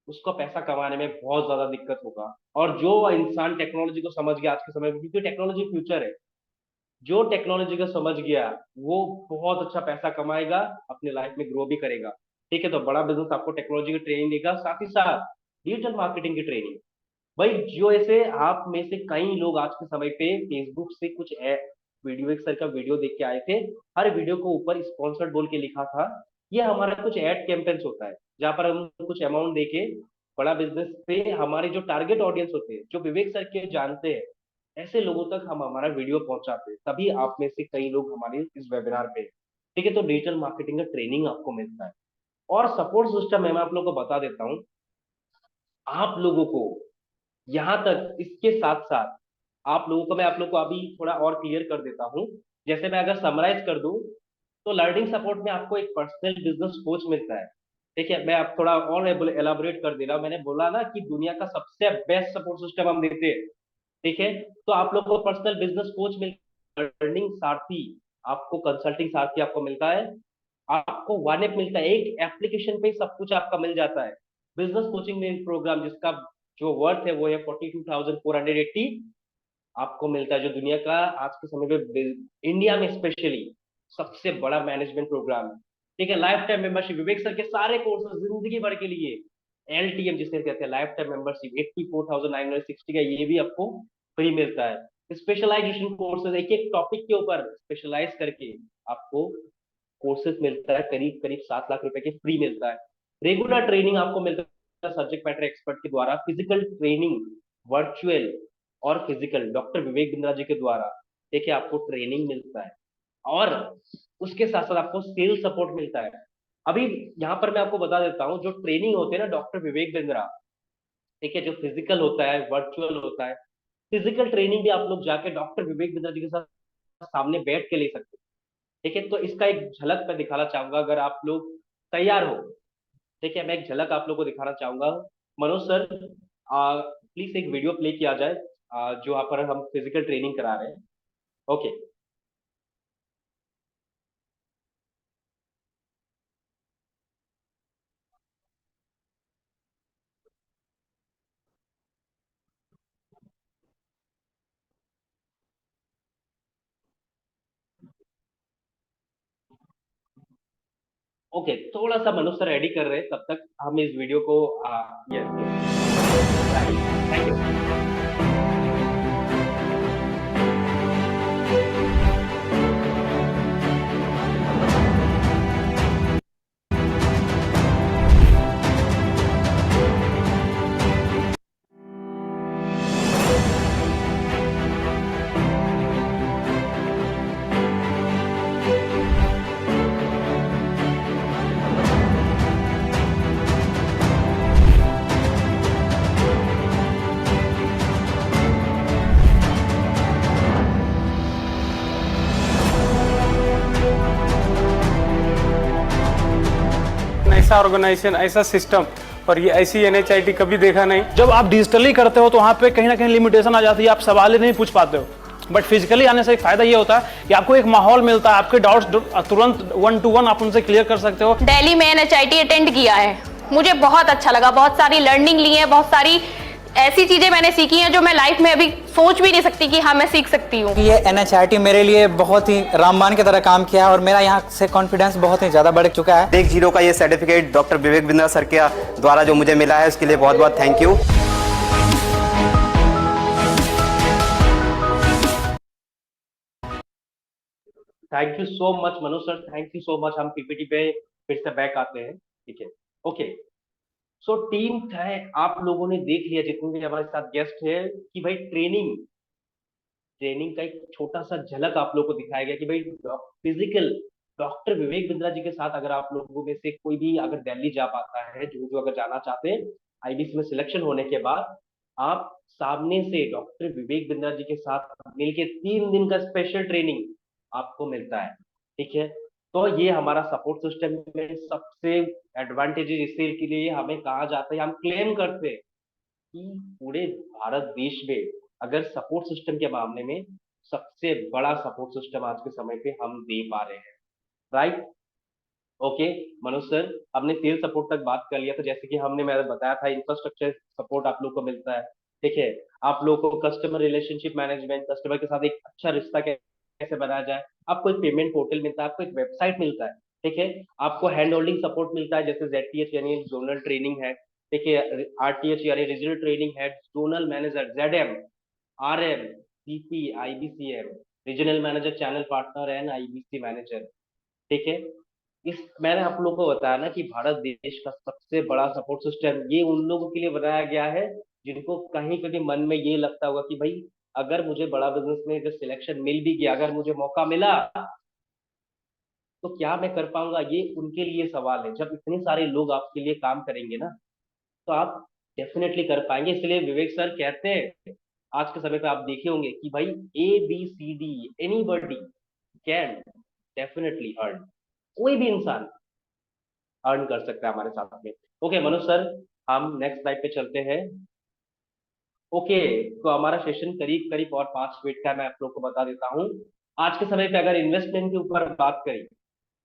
उसको पैसा कमाने में बहुत ज्यादा दिक्कत होगा। और जो इंसान टेक्नोलॉजी को समझ गया आज के समय में, क्योंकि टेक्नोलॉजी फ्यूचर है, जो टेक्नोलॉजी को समझ गया वो बहुत अच्छा पैसा कमाएगा, अपने लाइफ में ग्रो भी करेगा। ठीक है, तो बड़ा बिजनेस आपको टेक्नोलॉजी की ट्रेनिंग देगा, साथ ही साथ डिजिटल मार्केटिंग की ट्रेनिंग। भाई जो ऐसे आप में से कई लोग आज के समय पे फेसबुक से कुछ वीडियो, एक सर का वीडियो देख के आए थे, हर वीडियो को ऊपर स्पॉन्सर्ड बोल के लिखा था। ये हमारा कुछ एड कैंपेन्स होता है जहां पर हम कुछ अमाउंट देके बड़ा बिजनेस पे हमारे जो टारगेट ऑडियंस होते हैं, जो विवेक सर के जानते हैं, ऐसे लोगों तक हम हमारा वीडियो पहुंचाते हैं। तभी आप में से कई लोग हमारे इस वेबिनार पे हैं। ठीक है, तो डिजिटल मार्केटिंग का ट्रेनिंग आपको मिलता है। और सपोर्ट सिस्टम है, मैं आप लोगों को बता देता हूँ। आप लोगों को यहाँ तक, इसके साथ साथ आप लोगों को, मैं आप लोगों को अभी थोड़ा और क्लियर कर देता हूँ। जैसे मैं अगर समराइज कर दूं, तो लर्निंग सपोर्ट में आपको एक पर्सनल बिजनेस कोच मिलता है। ठीक है, मैं आप थोड़ा और एलाबोरेट कर दे रहा हूँ। मैंने बोला ना कि दुनिया का सबसे बेस्ट सपोर्ट सिस्टम हम देते हैं। ठीक है, तो आप लोग को पर्सनल बिजनेस कोच मिलता है, लर्निंग सारथी, आपको कंसल्टिंग सारथी आपको मिलता है, आपको वन ऐप मिलता है, एक एप्लीकेशन पे सब कुछ आपका मिल जाता है। बिजनेस कोचिंग में प्रोग्राम जिसका जो वर्थ है वो है 42,480 आपको मिलता है, जो दुनिया का आज के समय पे इंडिया में स्पेशली सबसे बड़ा मैनेजमेंट प्रोग्राम है। ठीक है, लाइफ टाइम मेंबरशिप, विवेक सर के सारे कोर्सेज जिंदगी भर के लिए, एलटीएम जिसे कहते हैं लाइफ टाइम मेंबरशिप, 84,960 का ये भी आपको फ्री मिलता है। स्पेशलाइजेशन कोर्सेज, एक एक टॉपिक के ऊपर स्पेशलाइज करके आपको कोर्सेज मिलता है, करीब करीब 7 लाख रुपए के फ्री मिलता है। रेगुलर ट्रेनिंग आपको मिलता है सब्जेक्ट मैटर एक्सपर्ट के द्वारा, फिजिकल ट्रेनिंग वर्चुअल और फिजिकल डॉक्टर विवेक बिंद्रा जी के द्वारा। ठीक है, आपको ट्रेनिंग मिलता है, और उसके साथ साथ आपको सेल्स सपोर्ट मिलता है। अभी यहाँ पर मैं आपको बता देता हूँ, जो ट्रेनिंग होते हैं ना डॉक्टर विवेक बिंद्रा, ठीक है, जो फिजिकल होता है वर्चुअल होता है, फिजिकल ट्रेनिंग भी आप लोग जाके डॉक्टर विवेक बिंद्रा जी के साथ सामने बैठ के ले सकते हैं। ठीक है, तो इसका एक झलक मैं दिखाना चाहूंगा, अगर आप लोग तैयार हो। ठीक है, मैं एक झलक आप लोगों को दिखाना चाहूंगा। मनोज सर, प्लीज एक वीडियो प्ले किया जाए, जो यहाँ पर हम फिजिकल ट्रेनिंग करा रहे हैं। ओके। ओके, थोड़ा सा मनोज सर रेडी कर रहे हैं, तब तक हम इस वीडियो को, यस यस, थैंक यू। ऐसा ऑर्गेनाइजेशन, ऐसा सिस्टम और ये ऐसी NHIT कभी देखा नहीं। जब आप डिजिटली करते हो तो वहाँ पे कहीं ना कहीं लिमिटेशन आ जाती है, आप सवाल ही नहीं पूछ पाते हो। बट फिजिकली आने से एक फायदा ये होता है कि आपको एक माहौल मिलता है, आपके डाउट्स तुरंत 1 to 1 आप उनसे क्लियर कर सकते हो। दिल्ली में NHIT अटेंड किया है, मुझे बहुत अच्छा लगा, बहुत सारी लर्निंग ली है, बहुत सारी ऐसी चीजें मैंने सीखी हैं जो मैं लाइफ में अभी सोच भी नहीं सकती कि हाँ मैं सीख सकती हूँ। ये NHIT मेरे लिए बहुत ही रामबाण की तरह काम किया है और मेरा यहाँ से कॉन्फिडेंस बहुत ही ज़्यादा बढ़ चुका है। टेक जीरो का ये certificate doctor Vivek Bindra sir के द्वारा जो मुझे मिला है उसके लिए बहुत बहुत thank you. Thank you so much Manoj sir, thank you so much. हम पीपीटी पे फिर से बैक आते हैं। ठीक है, ओके। सो टीम है, आप लोगों ने देख लिया जितने भी हमारे साथ गेस्ट है, कि भाई ट्रेनिंग ट्रेनिंग का एक छोटा सा झलक आप लोगों को दिखाया गया कि भाई फिजिकल डॉक्टर विवेक बिंद्रा जी के साथ अगर आप लोगों में से कोई भी अगर दिल्ली जा पाता है, जो जो अगर जाना चाहते हैं आईबीसी में सिलेक्शन होने के बाद, आप सामने से डॉक्टर विवेक बिंद्रा जी के साथ मिलके 3 दिन का स्पेशल ट्रेनिंग आपको मिलता है। ठीक है, तो ये हमारा सपोर्ट सिस्टम में सबसे एडवांटेज, इसके लिए हमें कहा जाता है, हम क्लेम करते हैं कि पूरे भारत देश में अगर सपोर्ट सिस्टम के मामले में सबसे बड़ा सपोर्ट सिस्टम आज के समय पे हम दे पा रहे हैं, राइट? ओके मनोज सर, हमने सेल सपोर्ट तक बात कर लिया, तो जैसे कि मैंने बताया था इंफ्रास्ट्रक्चर सपोर्ट आप लोग को मिलता है, ठीक है। आप लोगों को कस्टमर रिलेशनशिप मैनेजमेंट, कस्टमर के साथ एक अच्छा रिश्ता कैसे बनाया जाए, आपको एक पेमेंट पोर्टल मिलता है, आपको एक वेबसाइट मिलता है, ठीक है। आपको हैंड होल्डिंग सपोर्ट मिलता है, जैसे ZTH यानी जोनल ट्रेनिंग है, ठीक है। RTH यानी रीजनल ट्रेनिंग है, zonal manager ZM, RM, CP, IBCM, regional manager, channel partner and IBC manager, ठीक है। इस मैंने आप लोगों को बताया ना कि भारत देश का सबसे बड़ा सपोर्ट सिस्टम ये उन लोगों के लिए बनाया गया है जिनको कहीं कहीं मन में ये लगता होगा कि भाई अगर मुझे बड़ा बिजनेस में जब सिलेक्शन मिल भी गया, अगर मुझे मौका मिला तो क्या मैं कर पाऊंगा, ये उनके लिए सवाल है। जब इतने सारे लोग आपके लिए काम करेंगे ना तो आप डेफिनेटली कर पाएंगे। इसलिए विवेक सर कहते हैं आज के समय पे आप देखे होंगे कि भाई ABCD anybody can definitely earn, कोई भी इंसान अर्न कर सकता है हमारे साथ में। ओके मनोज सर, हम नेक्स्ट स्लाइड पे चलते हैं। ओके, तो हमारा सेशन करीब करीब और 5 मिनट का, मैं आप लोग को बता देता हूँ। आज के समय पे अगर इन्वेस्टमेंट के ऊपर बात करें,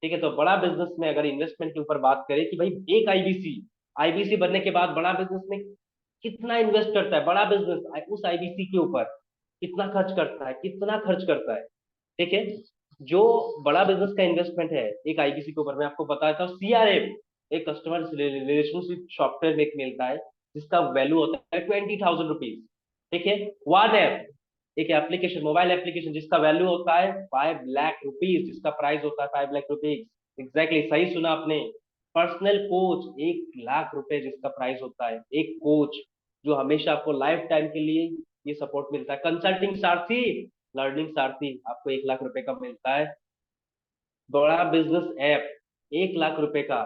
ठीक है, तो बड़ा बिजनेस में अगर इन्वेस्टमेंट के ऊपर बात करें कि भाई एक आईबीसी बनने के बाद बड़ा बिजनेस में कितना इन्वेस्ट करता है, बड़ा बिजनेस उस आईबीसी के ऊपर कितना खर्च करता है, ठीक है। जो बड़ा बिजनेस का इन्वेस्टमेंट है एक आईबीसी के ऊपर, मैं आपको बताता हूँ, CRM एक कस्टमर रिलेशनशिप सॉफ्टवेयर में एक मिलता है जिसका वैल्यू होता है 20,000 रुपीज, ठीक है। वन ऐप एक एप्लीकेशन, मोबाइल एप्लीकेशन जिसका वैल्यू होता है 5 लाख रुपीज, जिसका प्राइस होता है 5 लाख रुपीज, एग्जैक्टली सही सुना आपने। पर्सनल कोच 1 लाख रुपए जिसका प्राइस होता है, एक कोच जो हमेशा आपको लाइफ टाइम के लिए ये सपोर्ट मिलता है। कंसल्टिंग सारथी, लर्निंग सारथी आपको 1 लाख रुपए का मिलता है। बड़ा बिजनेस ऐप 1 लाख रुपए का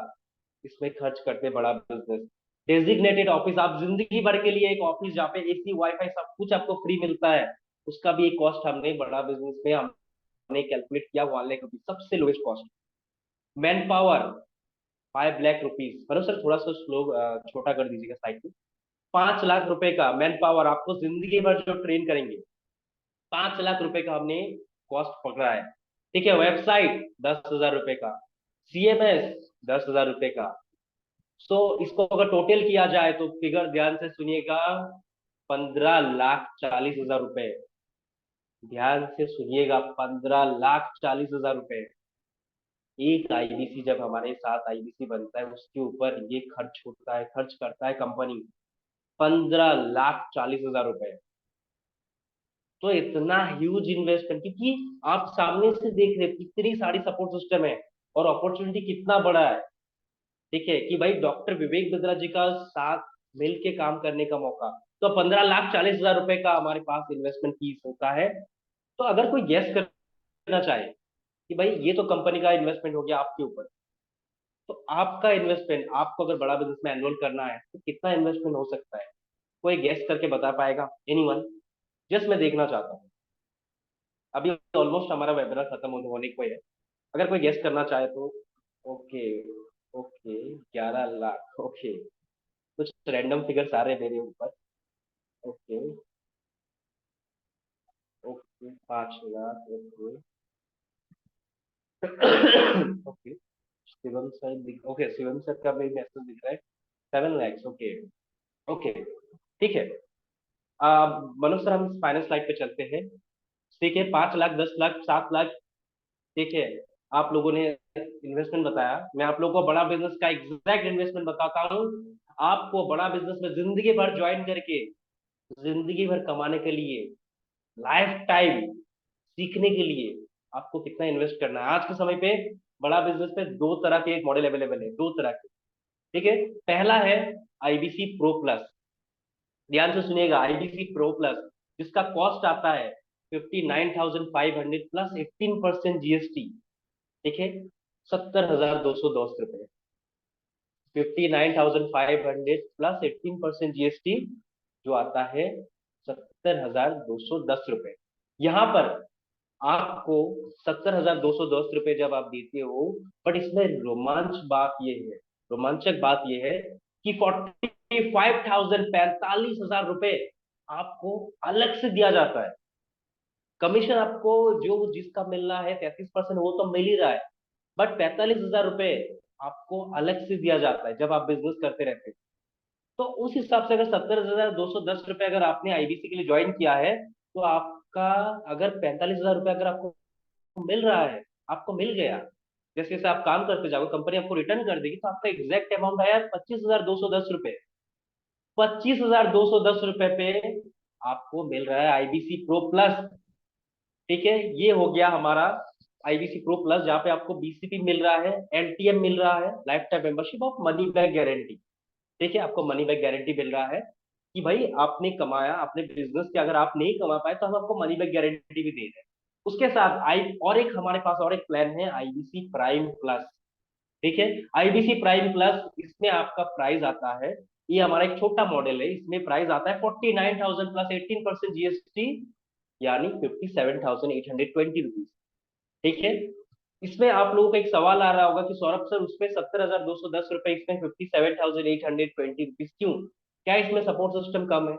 इसमें खर्च करते बड़ा बिजनेस। डेजिग्नेटेड ऑफिस, आप जिंदगी भर के लिए एक ऑफिस जहाँ पे AC वाईफाई सब कुछ आपको फ्री मिलता है, उसका भी एक कॉस्ट हमने बड़ा बिजनेस में हमने कैलकुलेट किया 1 लाख रुपीज, सबसे lowest cost. Man power 5 lakh rupees, पर सर थोड़ा सा स्लो छोटा कर दीजिएगा साइड पे। 5 लाख रुपए का मैन पावर आपको जिंदगी भर जो ट्रेन करेंगे, 5 लाख रुपए का हमने कॉस्ट पकड़ा है, ठीक है। वेबसाइट 10,000 रुपए का, CMS 10,000 रुपए का। सो इसको अगर टोटल किया जाए तो फिगर ध्यान से सुनिएगा, 15,40,000 रुपए। ध्यान से सुनिएगा, 15,40,000 रुपए। एक आईबीसी जब हमारे साथ आईबीसी बनता है उसके ऊपर ये खर्च करता है कंपनी 15,40,000 रुपए। तो इतना ह्यूज इन्वेस्टमेंट, क्योंकि आप सामने से देख रहे कितनी सारी सपोर्ट सिस्टम है और अपॉर्चुनिटी कितना बड़ा है, ठीक है, कि भाई डॉक्टर विवेक बिंद्रा जी का साथ मिलके काम करने का मौका। तो 15,40,000 रुपए का हमारे पास इन्वेस्टमेंट फीस होता है। तो अगर कोई गेस करना चाहे कि भाई ये तो कंपनी का इन्वेस्टमेंट हो गया आपके ऊपर, तो आपका इन्वेस्टमेंट, आपको अगर बड़ा बिजनेस में एनरोल करना है तो कितना इन्वेस्टमेंट हो सकता है? कोई गेस करके बता पाएगा? एनीवन? जस्ट मैं देखना चाहता हूँ। अभी ऑलमोस्ट हमारा वेबिनार खत्म होने को है, अगर कोई गेस करना चाहे तो। ओके ओके 11 लाख, ओके, कुछ रैंडम फिगर्स आ रहे हैं मेरे ऊपर। Okay okay 5 lakh, okay okay Shivam sir, okay Shivam sir का भी मैसेज दिख रहा है 7 lakhs, ओके ओके ठीक है। मनोज सर, हम फाइनल स्लाइड पे चलते हैं, ठीक है। 5 लाख, 10 लाख, 7 लाख, ठीक है, आप लोगों ने इन्वेस्टमेंट बताया। मैं आप लोगों को बड़ा बिजनेस का एग्जैक्ट इन्वेस्टमेंट बताता हूँ। आपको बड़ा बिजनेस में जिंदगी भर ज्वाइन करके जिंदगी भर कमाने के लिए, लाइफ टाइम सीखने के लिए आपको कितना इन्वेस्ट करना है। आज के समय पे बड़ा बिजनेस पे 2 तरह के एक मॉडल अवेलेबल है, 2 तरह के, ठीक है। पहला है IBC प्रो प्लस, ध्यान से सुनिएगा, IBC प्रो प्लस, जिसका कॉस्ट आता है 59,500 प्लस 18% GST, ठीक है, 70,210 रुपए। 59,500 प्लस 18% GST जो आता है 70,210 रुपए। यहाँ पर आपको 70,210 रुपए जब आप देते हो, बट इसमें रोमांचक बात यह है कि 40 45,000 45,000 रुपए आपको अलग से दिया जाता है। कमीशन आपको जो जिसका मिल रहा है 33% वो तो मिल ही रहा है, बट 45,000 रुपए आपको अलग से दिया जाता है जब आप बिजनेस करते रहते हैं। तो उस हिसाब से अगर 70,210 रुपए अगर आपने आईबीसी के लिए ज्वाइन किया है, तो आपका अगर 45,000 रुपए अगर आपको मिल रहा है, आपको मिल गया, जैसे जैसे आप काम करते जाओगे कंपनी आपको रिटर्न कर देगी, तो आपका एग्जैक्ट अमाउंट आया 25,210 रुपए। 25,210 रुपए पे आपको मिल रहा है आईबीसी प्रो प्लस। ठीक है, ये हो गया हमारा आईबीसी प्रो प्लस, जहाँ पे आपको बीसीपी मिल रहा है, एलटीएम मिल रहा है, life time membership of money back guarantee. ठीक है, आपको मनी बैक गारंटी मिल रहा है कि भाई आपने कमाया, आपने बिजनेस किया, अगर आप नहीं कमा पाए तो हम आपको मनी बैक गारंटी भी दे रहे हैं। उसके साथ और एक हमारे पास और एक प्लान है आईबीसी प्राइम प्लस। ठीक है, आईबीसी प्राइम प्लस, इसमें आपका प्राइस आता है, ये हमारा एक छोटा मॉडल है, इसमें प्राइस आता है 49,000 प्लस 18% जीएसटी, यानी 57,820 रुपीज। ठीक है, इसमें आप लोगों का एक सवाल आ रहा होगा कि सौरभ सर उसमें 70,210 रुपए, इसमें 57,820 रुपीज क्यों? क्या इसमें सपोर्ट सिस्टम कम है?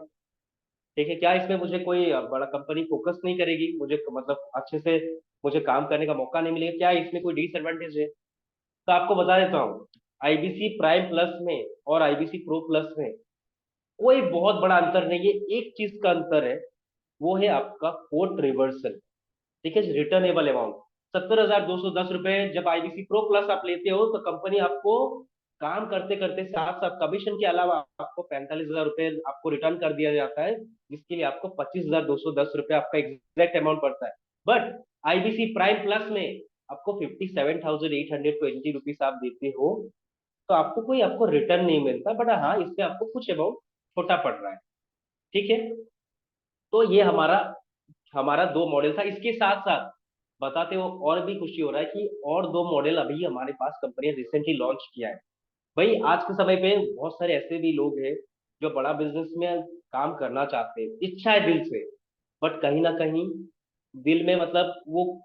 ठीक है, क्या इसमें मुझे कोई बड़ा कंपनी फोकस नहीं करेगी, मुझे मतलब अच्छे से मुझे काम करने का मौका नहीं मिलेगा, क्या इसमें कोई डिसएडवांटेज है? तो आपको बता देता हूँ, आईबीसी प्राइम प्लस में और आईबीसी प्रो प्लस में कोई बहुत बड़ा अंतर नहीं है। एक चीज का अंतर है, वो है आपका कोट रिवर्सल। ठीक है, रिटर्नेबल अमाउंट 70,210 रुपए जब आईबीसी प्रो प्लस आप लेते हो, तो कंपनी आपको काम करते करते साथ साथ कमीशन के अलावा आपको 45,000 रुपए आपको रिटर्न कर दिया जाता है, जिसके लिए आपको 25,210 रुपए आपका एग्जैक्ट अमाउंट पड़ता है। बट आईबीसी प्राइम प्लस में आपको 57,820 रुपीज आप देते हो, तो आपको कोई आपको रिटर्न नहीं मिलता, बट हाँ इसमें आपको कुछ अमाउंट छोटा पड़ रहा है। ठीक है, तो ये हमारा हमारा दो मॉडल था। इसके साथ साथ बताते हो और भी खुशी हो रहा है कि और दो मॉडल अभी हमारे पास कंपनी रिसेंटली लॉन्च किया है। भाई आज के समय पे बहुत सारे ऐसे भी लोग हैं जो बड़ा बिजनेस में काम करना चाहते हैं, इच्छा है दिल से, बट कहीं ना कहीं दिल में मतलब वो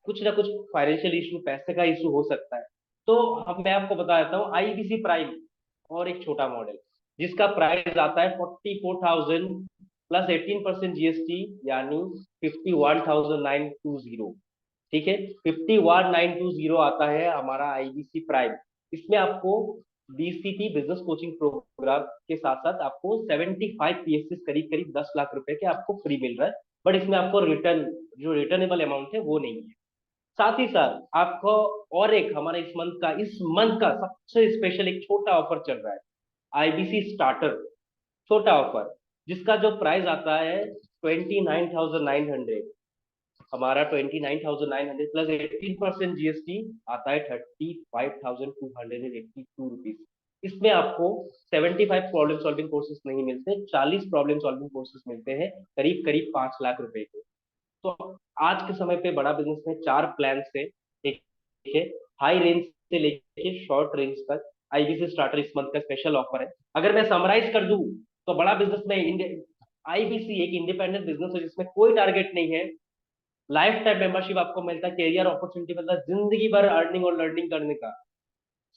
कुछ ना कुछ फाइनेंशियल इशू, पैसे का इशू हो सकता है। तो हम मैं आपको बता देता हूँ आईबीसी प्राइम और एक छोटा मॉडल, जिसका प्राइस आता है 44,000 प्लस 18% जीएसटी, यानी 51,920। ठीक है, 51,920 आता है हमारा आईबीसी प्राइम। इसमें आपको बीसीपी बिजनेस कोचिंग प्रोग्राम के साथ साथ आपको 75 पीएससी करीब करीब 10 लाख रुपए के आपको फ्री मिल रहा है, बट इसमें आपको रिटर्न जो रिटर्नेबल अमाउंट है वो नहीं है। साथ ही साथ आपको और एक हमारा इस मंथ का सबसे स्पेशल एक छोटा ऑफर चल रहा है, आईबीसी स्टार्टर छोटा ऑफर, जिसका जो प्राइस आता है 29,900, हमारा 29,900 प्लस 18% जीएसटी आता है 35,282 रुपीज। इसमें आपको 75 प्रॉब्लम सॉल्विंग कोर्सेज नहीं मिलते, 40 प्रॉब्लम सॉल्विंग कोर्सेज मिलते हैं करीब करीब 5 लाख रुपए के। तो आज के समय पे बड़ा बिजनेस में 4 प्लान से, एक है हाई रेंज से लेके शॉर्ट रेंज तक, आईबीसी स्टार्टर इस मंथ का स्पेशल ऑफर है। अगर मैं समराइज कर दूं तो बड़ा बिजनेस में आईबीसी एक इंडिपेंडेंट बिजनेस है जिसमें कोई टारगेट नहीं है, लाइफ टाइम मेंबरशिप आपको मिलता है, कैरियर अपॉर्चुनिटी मिलता है, जिंदगी भर अर्निंग और लर्निंग करने का।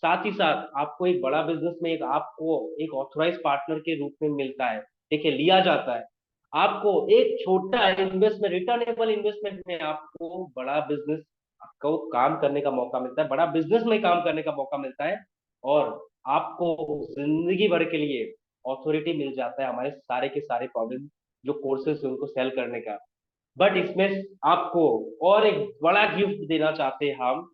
साथ ही साथ आपको एक बड़ा बिजनेस में आपको एक ऑथोराइज पार्टनर के रूप में मिलता है, ठीक है, लिया जाता है। आपको एक छोटा इन्वेस्टमेंट, रिटर्नेबल इन्वेस्टमेंट में आपको बड़ा बिजनेस को काम करने का मौका मिलता है, बड़ा बिजनेस में काम करने का मौका मिलता है, और आपको जिंदगी भर के लिए ऑथोरिटी मिल जाता है हमारे सारे के सारे प्रॉब्लम जो कोर्सेस है उनको सेल करने का। बट इसमें आपको और एक बड़ा गिफ्ट देना चाहते हैं हम,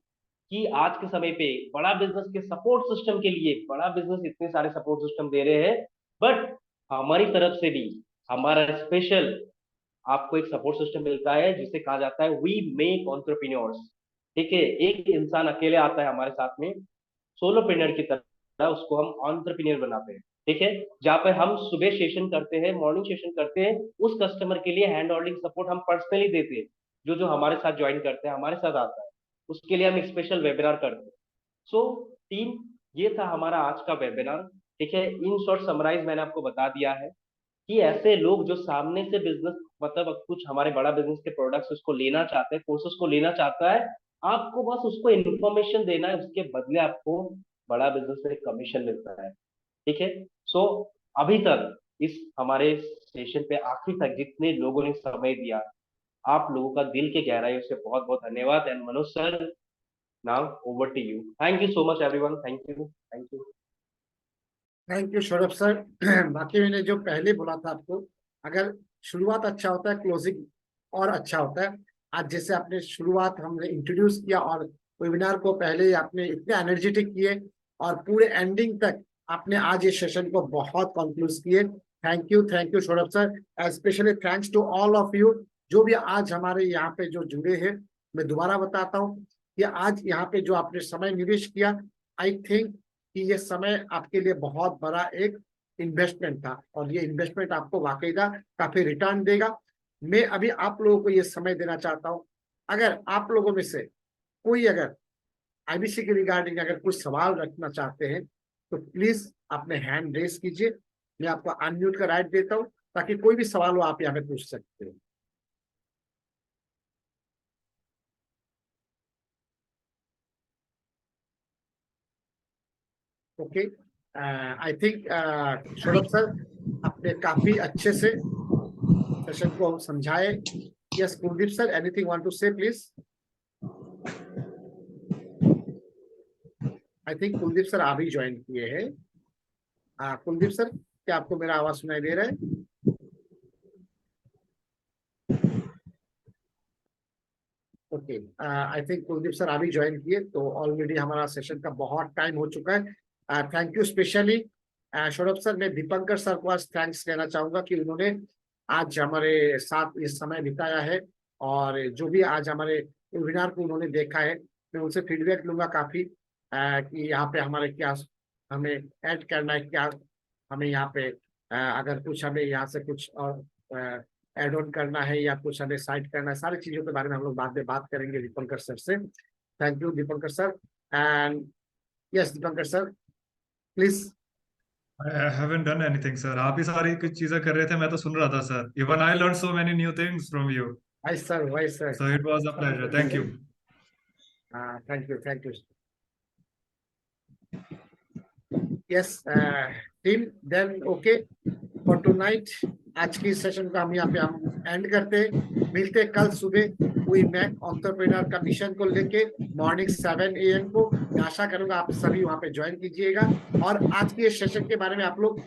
कि आज के समय पे बड़ा बिजनेस के सपोर्ट सिस्टम के लिए, बड़ा बिजनेस इतने सारे सपोर्ट सिस्टम दे रहे हैं, बट हमारी तरफ से भी हमारा स्पेशल आपको एक सपोर्ट सिस्टम मिलता है जिसे कहा जाता है वी मेक एंटरप्रेन्योर्स। ठीक है, एक इंसान अकेले आता है हमारे साथ में, सोलोप्रेन्योर की तरह उसको हम एंटरप्रेन्योर बनाते हैं। ठीक है, जहाँ पे हम सुबह सेशन करते हैं, मॉर्निंग सेशन करते हैं, उस कस्टमर के लिए हैंड होल्डिंग सपोर्ट हम पर्सनली देते हैं, जो जो हमारे साथ ज्वाइन करते हैं, हमारे साथ आता है, उसके लिए हम एक स्पेशल वेबिनार करते हैं। सो टीम, ये था हमारा आज का वेबिनार। ठीक है, इन शॉर्ट समराइज मैंने आपको बता दिया है कि ऐसे लोग जो सामने से बिजनेस मतलब कुछ हमारे बड़ा बिजनेस के प्रोडक्ट्स उसको लेना चाहते हैं, कोर्सेस को लेना चाहता है, आपको बस उसको इन्फॉर्मेशन देना है, उसके बदले आपको बड़ा बिजनेस में कमीशन मिलता है। ठीक है, सो अभी तक इस हमारे सेशन पे आखिर तक जितने लोगों ने समय दिया, आप लोगों का दिल के गहराइयों से बहुत बहुत धन्यवाद। And Manoj sir, now over to you. Thank you so much everyone. Thank you, thank you. Thank you Saurabh sir. बाकी मैंने जो पहले बोला था आपको, अगर शुरुआत अच्छा होता है क्लोजिंग और अच्छा होता है। आज जैसे आपने शुरुआत हमने इंट्रोड्यूस किया और वेबिनार को पहले आपने इतने एनर्जेटिक किए और पूरे एंडिंग तक आपने आज इस सेशन को बहुत कंक्लूड किए। Thank you Saurabh sir. Specially thanks to all of you जो भी आज हमारे यहाँ पे जो जुड़े हैं। मैं दोबारा बताता हूँ कि आज यहाँ पे जो आपने समय निवेश किया, आई थिंक कि ये समय आपके लिए बहुत बड़ा एक इन्वेस्टमेंट था और ये इन्वेस्टमेंट आपको वाकईदा काफी रिटर्न देगा। मैं अभी आप लोगों को ये समय देना चाहता हूँ, अगर आप लोगों में से कोई अगर आईबीसी के रिगार्डिंग अगर कुछ सवाल रखना चाहते हैं तो प्लीज अपने हैंड रेस कीजिए। मैं आपको अनम्यूट का राइट देता हूँ ताकि कोई भी सवाल हो आप यहाँ पे पूछ सकते हैं। Okay, I think Saurabh sir आपने काफी अच्छे से सेशन को समझाए। Yes Kuldeep sir, anything want to say please? I think Kuldeep sir आप ही ज्वाइन किए हैं। कुलदीप सर, क्या आपको मेरा आवाज सुनाई दे रहा है? Okay, I think Kuldeep sir अभी ज्वाइन किए, तो ऑलरेडी हमारा सेशन का बहुत टाइम हो चुका है। Thank you specially Saurabh sir. मैं दीपंकर सर को आज थैंक्स कहना चाहूंगा कि उन्होंने आज हमारे साथ इस समय बिताया है और जो भी आज हमारे वेबिनार को उन्होंने देखा है, मैं उनसे फीडबैक लूंगा काफी कि यहाँ पे हमारे क्या हमें ऐड करना है, क्या हमें यहाँ पे अगर कुछ हमें यहाँ से कुछ और एड ऑन करना है या कुछ हमें साइड करना है, सारी चीजों के बारे में हम लोग बाद में बात करेंगे दीपंकर सर से। Thank you Dipankar sir. And yes Dipankar sir please. I haven't done anything, sir. आप ही सारी कुछ चीजें कर रहे थे, मैं तो सुन रहा था, sir. Even I learned so many new things from you. Why sir? So it was a pleasure. Thank you. Thank you. Yes, team. Then okay for tonight. आज की सेशन का हम यहाँ पे हम एंड करते हैं। मिलते हैं कल सुबह वी मैक एंटरप्रेन्योर का मिशन को लेके मॉर्निंग 7 AM को। मैं आशा करूंगा आप सभी वहां पे ज्वाइन कीजिएगा और आज के सेशन के बारे में आप लोग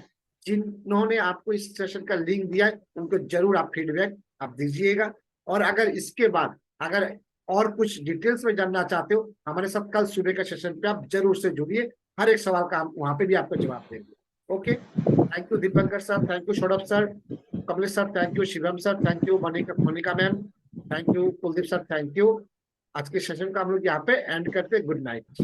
जिन्होंने आपको इस सेशन का लिंक दिया है उनको जरूर आप फीडबैक आप दीजिएगा। और अगर इसके बाद अगर और कुछ डिटेल्स में जानना चाहते हो हमारे साथ कल सुबह का सेशन पे आप जरूर से जुड़िए। हर एक सवाल का हम वहां पे भी आपको जवाब देंगे। Okay, thank you Dipankar sir, thank you Saurabh sir, Kamlesh sir, thank you Shivam sir, thank you Monika ma'am, thank you Kuldeep sir, thank you. आज के सेशन का हम लोग यहाँ पे एंड करते। Good night.